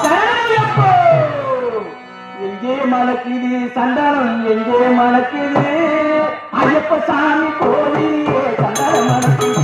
சரணமையப்போ. எங்கே மணக்குது சந்தானம், எங்கே மணக்குது ஐயப்ப சாமி கோயிலே சந்தானம் மணக்குது.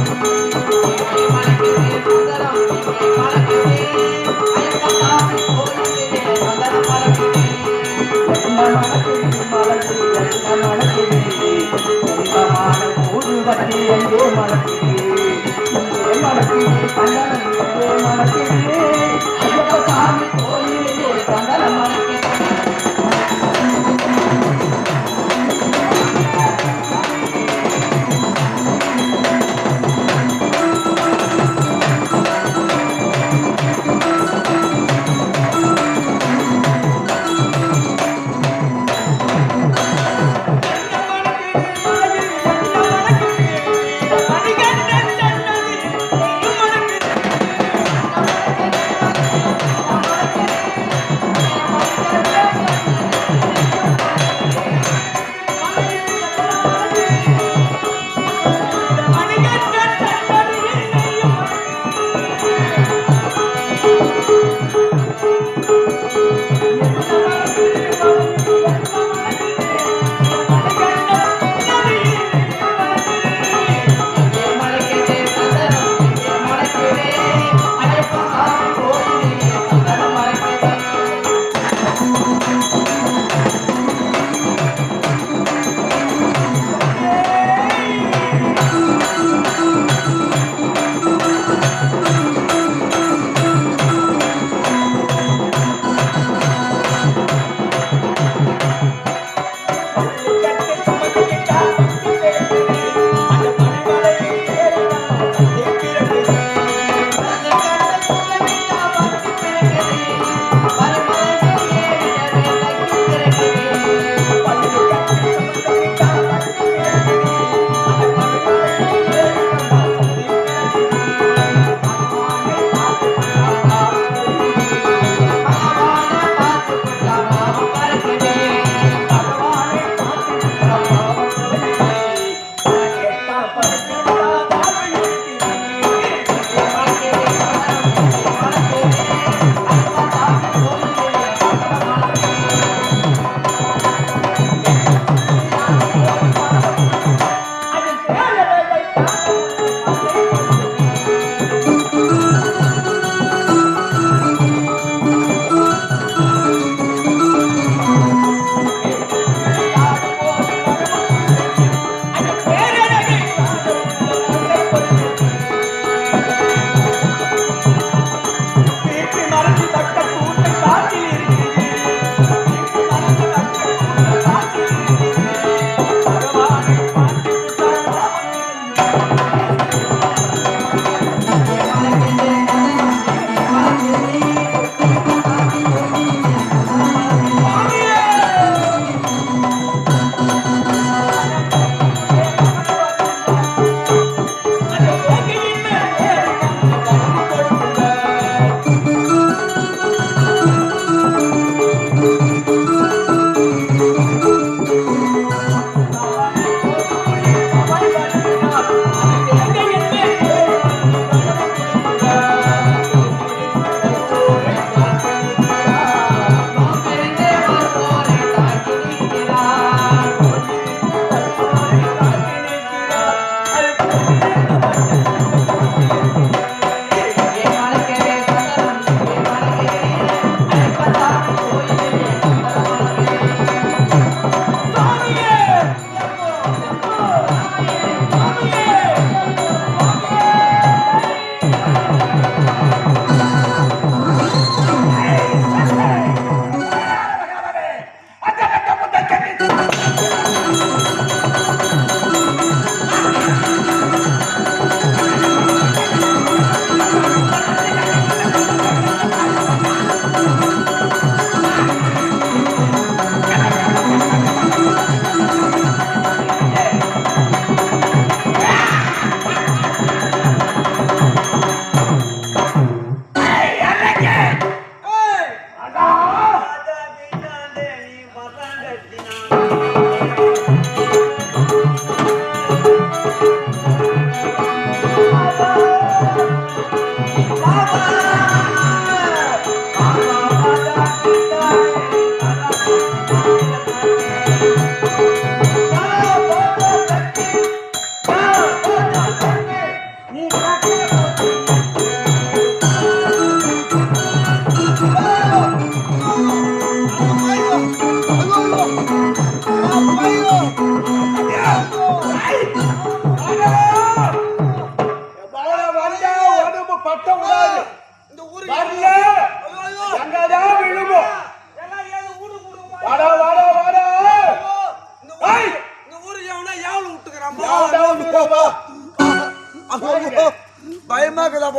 பயமா இருக்குதா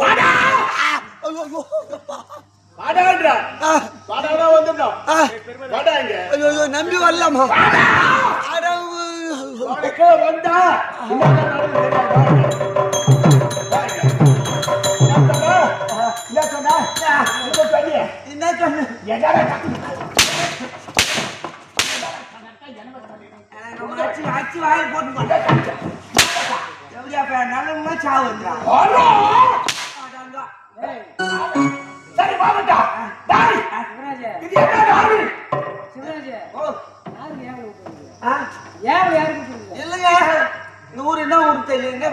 வாடான்றா வாடாடா வந்துட்டோம் வாடா இங்க ஐயோ நம்பி வரலாமா உனக்கு வந்தா சரி வாங்கடா டேய் இது என்ன ஆளு இல்லங்க 100 என்ன ஊர் தெரியலங்க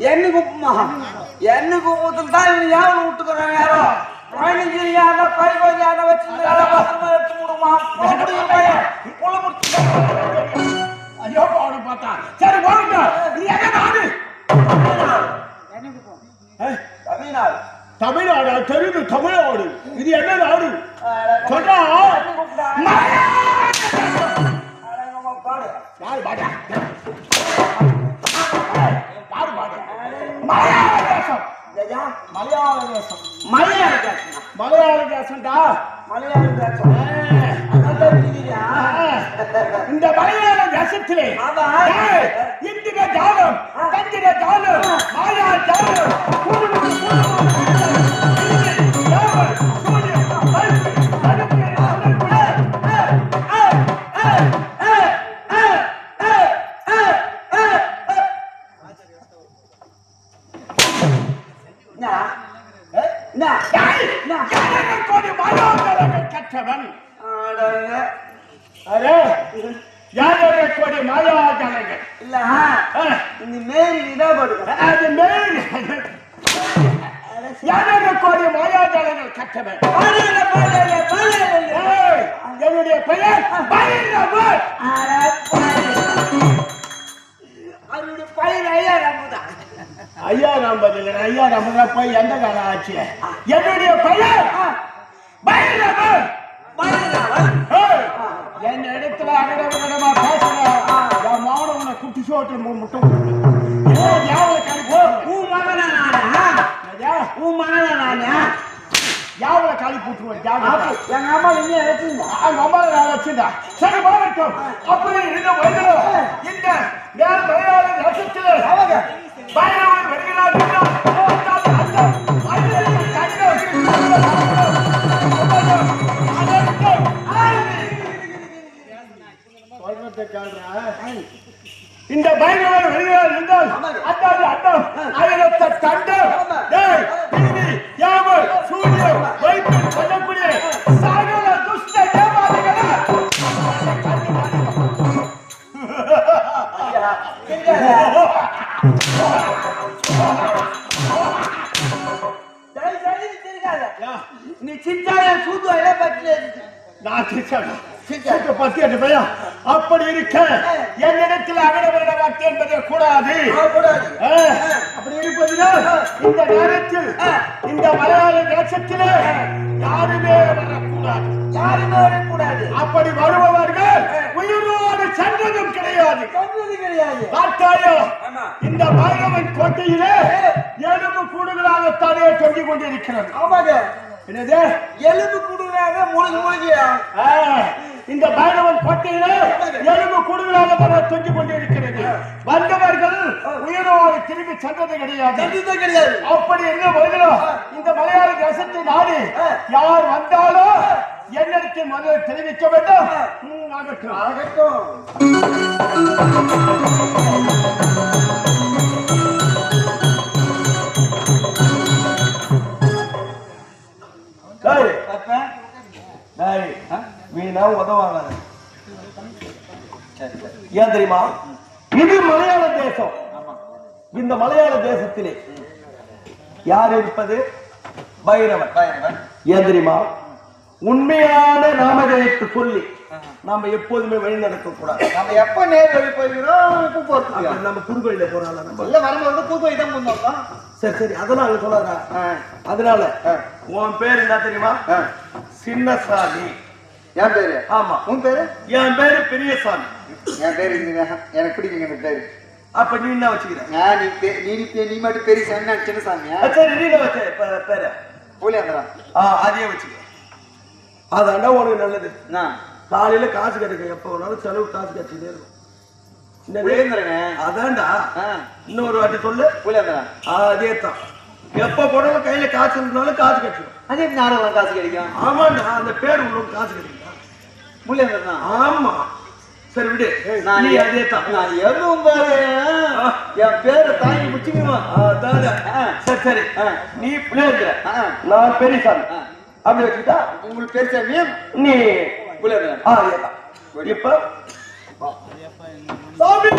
என்ன குப்பமா என்ன குப்பத்துல தான் யாரும் விட்டுக்கிறாங்க யாரோ 15 யாரோ 15 யாரோ வச்சு பத்திரமா எடுத்து விடுமா ஐயோ பாடு பார்த்தா சரி வாங்கடா இது என்ன ஆளு தமிழ்நாடு தெரியுது தமிழ்நாடு இது என்ன நாடு சொல்றா மலையாள தேசம்டா இந்த மலையாள தேசத்திலே இந்திர ஜாலம் தந்திர ஜாலம் மாயா ஜாலம் கற்றவன் அரே யாரோட கோடி மாயாஜாலங்கள் இல்ல இந்த மேரி இதாபடுங்க அது மேல் யாரோட கோடி மாயாஜாலங்கள் கற்றவன் என்னுடைய பெயர் பைரவர் அவருடைய பயிர் ஐயா ராமதான் ஐயா ராம்பது ஐயா ராமதா போய் எந்த காலம் ஆச்சு என்னுடைய பெயர் பைரவர் என் இடத்துல அகடமா பேசுற என் மாணவனை குட்டி சோட்டில் முட்டை உன் மகனா நானே யாவல காலி போட்டுருவேன் எங்க அம்மா இங்கே வச்சுருந்தா அவங்க அம்மா நான் வச்சிருந்தா சரி வாழட்டும் அப்படி இருந்த வயதிலும் இந்த மேல் மலையாள தேசத்தில் பைரவர் வருகிறார் இந்த பைரவர் வருகிறார் என்றால் அண்டாது அண்டம் ஆயிரத்த கண்டம் யாவர் சூரியன் வைத்து சொல்லக்கூடிய சகல துஷ்ட ஏமாளிகள நீ சிந்தாய சூது என்ன பற்றி நான் பத்தி பையா அப்படி இருக்க என்னிடத்தில் அகடவரிட வார்த்தை என்பதே கூடாது அப்படி இருப்பதுதான் இந்த நேரத்தில் இந்த மலையாள தேசத்திலே யாருமே வரக்கூடாது அப்படி வருபவர்கள் உயிரோடு சென்றதும் கிடையாது பார்த்தாயோ இந்த பைரவன் கோட்டையிலே எலும்பு கூடுகளாகத்தானே தொங்கிக் கொண்டிருக்கிறது என்னது எலும்பு கூடுதலாக மூழ்கி இந்த பைரவன் கோட்டையிலே எலும்பு கூடுதலாக தொங்கிக் கொண்டிருக்கிறது வந்தவர்கள் உயிரோடு திரும்பி சென்றது கிடையாது அப்படி என்ன போதிலும் இந்த மலையாள தேசத்தை நாடு யார் வந்தாலும் என்னிடத்தை முதலில் தெரிவிக்க வேண்டும் ஆகட்டும் வீணா உதவாங்க ஏன் தெரியுமா இது மலையாள தேசம் இந்த மலையாள தேசத்திலே யார் இருப்பது பைரவன் ஏன் தெரியுமா உண்மையான நாமதேயத்தை சொல்லி நாம எப்போதுமே வழி நடக்க கூடாது நம்ம எப்ப நேர் வழி போயிருக்கிறோம் நம்ம புதுக்கோயில போறாங்க நம்ம இல்ல வரும்போது புதுக்கோயில் தான் முன்னோம் சரி சரி அதெல்லாம் அங்க சொல்லாத அதனால உன் பேர் என்ன தெரியுமா சின்னசாமி என் பேரு ஆமா. உன் பேரு? என் பேரு பெரியசாமி. என் பேரு இருக்குங்க. எனக்கு பிடிக்குங்க இந்த பேரு. அப்ப நீ என்ன வச்சுக்கிற? நீ மட்டும் பெரிய சாமி, நான் சின்ன சாமியா? சரி, நீ என்ன வச்ச பேரு? பூலேந்திரா. அதே வச்சுக்க. அதாண்டா உனக்கு நல்லது. நான் காலையில காசு கிடைக்கும், எப்ப வேணாலும் செலவு காசு கிடைச்சிட்டே இருக்கும். பூலேந்திரங்க. அதான்டா. இன்னொரு வாட்டி சொல்லு. பூலேந்திரா. அதே தான். எப்ப போனாலும் கையில காசு இருந்தாலும் காசு கிடைக்கும். அதே நாடகம் காசு கிடைக்கும். ஆமாண்டா, அந்த பேர் உங்களுக்கு காசு கிடைக்கும். பூலேந்திரா. ஆமா. சரி விடு. நீ அதே தான். நான் எதுவும் பாரு, என் பேரை தாங்கி முடிச்சுக்குமா? அதானே. சரி சரி. நீ புலேந்திர, நான் பெரியசாமி. அப்படி வச்சுக்கிட்டா உங்களுக்கு பெருசாமி, நீ பூலேந்திரா. அதேதான். இப்ப சாமி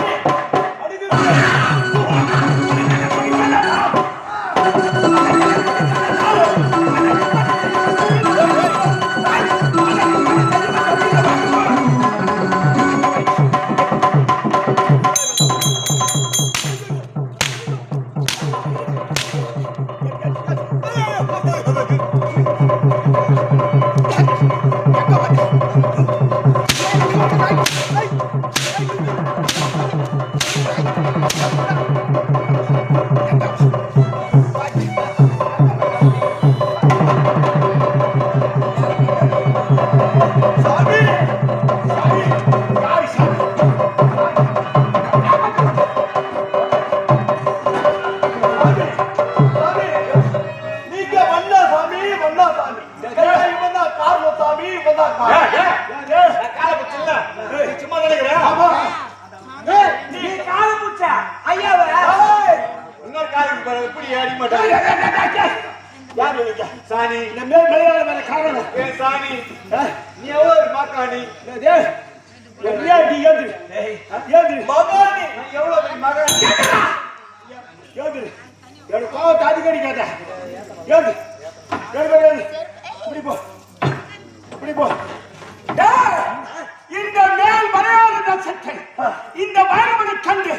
இந்த வைரவனை கண்டு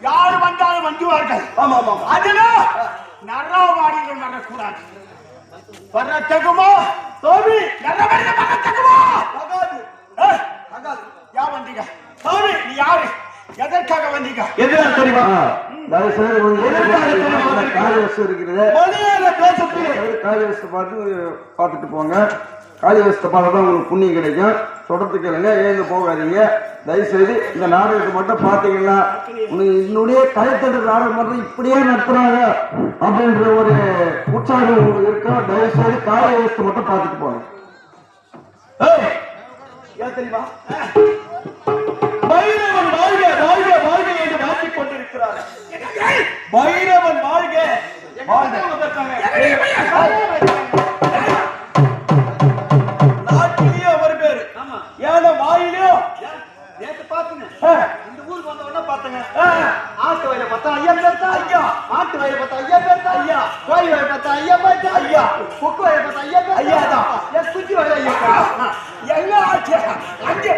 யார் வந்தாலும் வஞ்சுவார்கள். அதுல நரவாடிகள் வரக்கூடாது. வரத்தகுமா சாமி? நரவாடிகள் வரத்தகுமா? யா வந்தீங்க சாமி? நீ யாரு? எதற்காக வந்தீங்க? எதுனா தெரியுமா? பார்த்துட்டு போங்க. காளிவசத்தை பார்த்தா தான் உங்களுக்கு புண்ணியம் கிடைக்கும். தொடர்ந்து கேளுங்க, ஏந்து போகாதீங்க. தயவுசெய்து இந்த நாடகத்தை மட்டும் பார்த்தீங்கன்னா என்னுடைய கலைத்தட்டு நாடகம் மட்டும் இப்படியே நடத்துறாங்க அப்படின்ற ஒரு உற்சாகம் உங்களுக்கு இருக்கும். தயவுசெய்து காளிவசத்தை மட்டும் பார்த்துட்டு போங்க. ஏன் தெரியுமா? பைரவன் வாழ்க வாழ்க வாழ்க என்று மாற்றிக் கொண்டிருக்கிறார். பைரவன் வாழ்க நாட்டிலேயே அவர் பேரு. ஏன்னா வாயிலையோ நேற்று பாத்துங்க, இந்த ஊருக்கு வந்த உடனே பாத்துங்க. ஆட்டு வயல பார்த்தா ஐயா பேர்த்தா ஐயா, ஆட்டு வயல பார்த்தா ஐயா பேர்த்தா ஐயா, கோழி வயல பார்த்தா ஐயா பேர்த்தா ஐயா, கொக்கு வயல பார்த்தா ஐயா பேர்த்தா ஐயா தான், என் குச்சி வயல ஐயா எல்லாம் ஆச்சு. அங்கே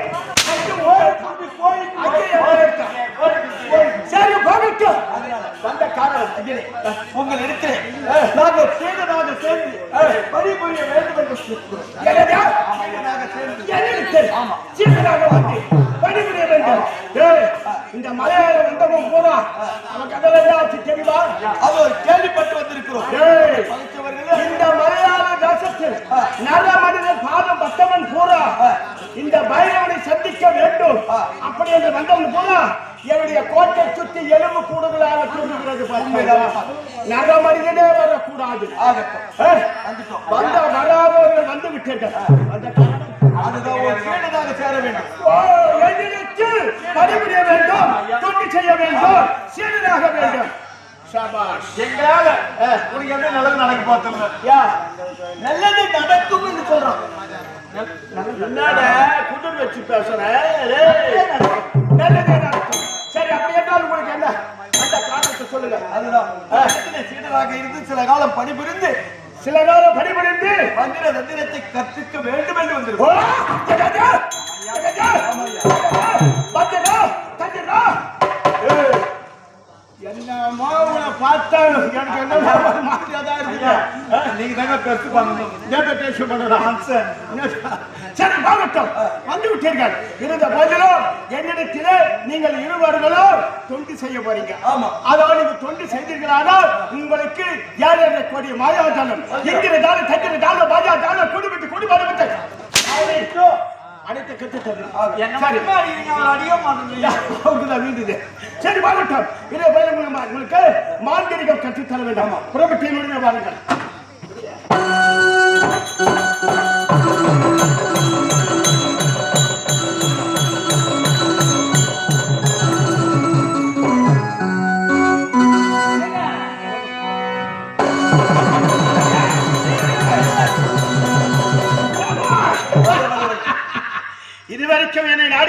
சரி போகட்டும். சண்டைக்காரர் உங்கள் இடத்துல நாங்கள் சேர்ந்ததாக சேர்ந்து பணிபுரிய வேண்டும் என்று சீக்கிரமாக வந்து பணிபுரிய வேண்டும். இந்த மலையாள வந்தவன் பூரா அவன் கதவையாச்சு தெரியுமா? அவர் கேள்விப்பட்டு வந்திருக்கிறோம். இந்த மலையாள தேசத்தில் நல்ல மனிதன் பாதம் பத்தவன் பூரா இந்த பைரவனை சந்திக்க வேண்டும். அப்படி என்று வந்தவன் பூரா என்னுடைய கோட்டை சுற்றி எலும்பு கூடுதலாக தூங்குகிறது. நல்ல மனிதனே வரக்கூடாது. வந்த வராதவர்கள் வந்து விட்டீர்கள். அதுதான் ஒரு சீடனாக சேர வேண்டும். பணிபுரிய வேண்டும், தொண்டு செய்ய வேண்டும், சீடனாக வேண்டும். எங்களால உனக்கு என்ன நல்லது நடக்க பார்த்தோம்? நல்லது நடக்கும் என்று சொல்றான். என்னடா குடும்பம் வச்சு பேசுற? நல்லதே நடக்கும். சரி, அப்படி என்றால் உங்களுக்கு என்ன அந்த காரணத்தை சொல்லுங்க. அதுதான் சீடராக இருந்து சில காலம் பணிபுரிந்து மந்திர தந்திரத்தை கற்றுக்க வேண்டும் என்று வந்திருக்கோம். என்னமா உங்களை பார்த்தா எனக்கு என்ன மாதிரியாதான் இருக்கு. நீங்க தாங்க பெருசு பண்ணணும். பேச பண்ணணும். சரி வாங்கட்டும். வந்து விட்டீர்கள். இருந்த போதிலும் என்னிடத்திலே நீங்கள் இருவர்களும் தொண்டு செய்ய போறீங்க. அதாவது நீங்க தொண்டு செய்தீர்களானால் உங்களுக்கு 7.5 கோடி மாயாஜாலம் என்கிறதாலும் தங்கிறதாலும் மாயாஜாலம் குடும்பத்தை குடும்பத்தை அனைத்து கற்றுத்தரணும். சரி வாங்கட்டும். இதே போல உங்களுக்கு மாந்திரிகம் கற்றுத்தர வேண்டாமா? புறப்பட்டியலுடைய வாருங்கள். இதுவரைக்கும் என்னை நாடி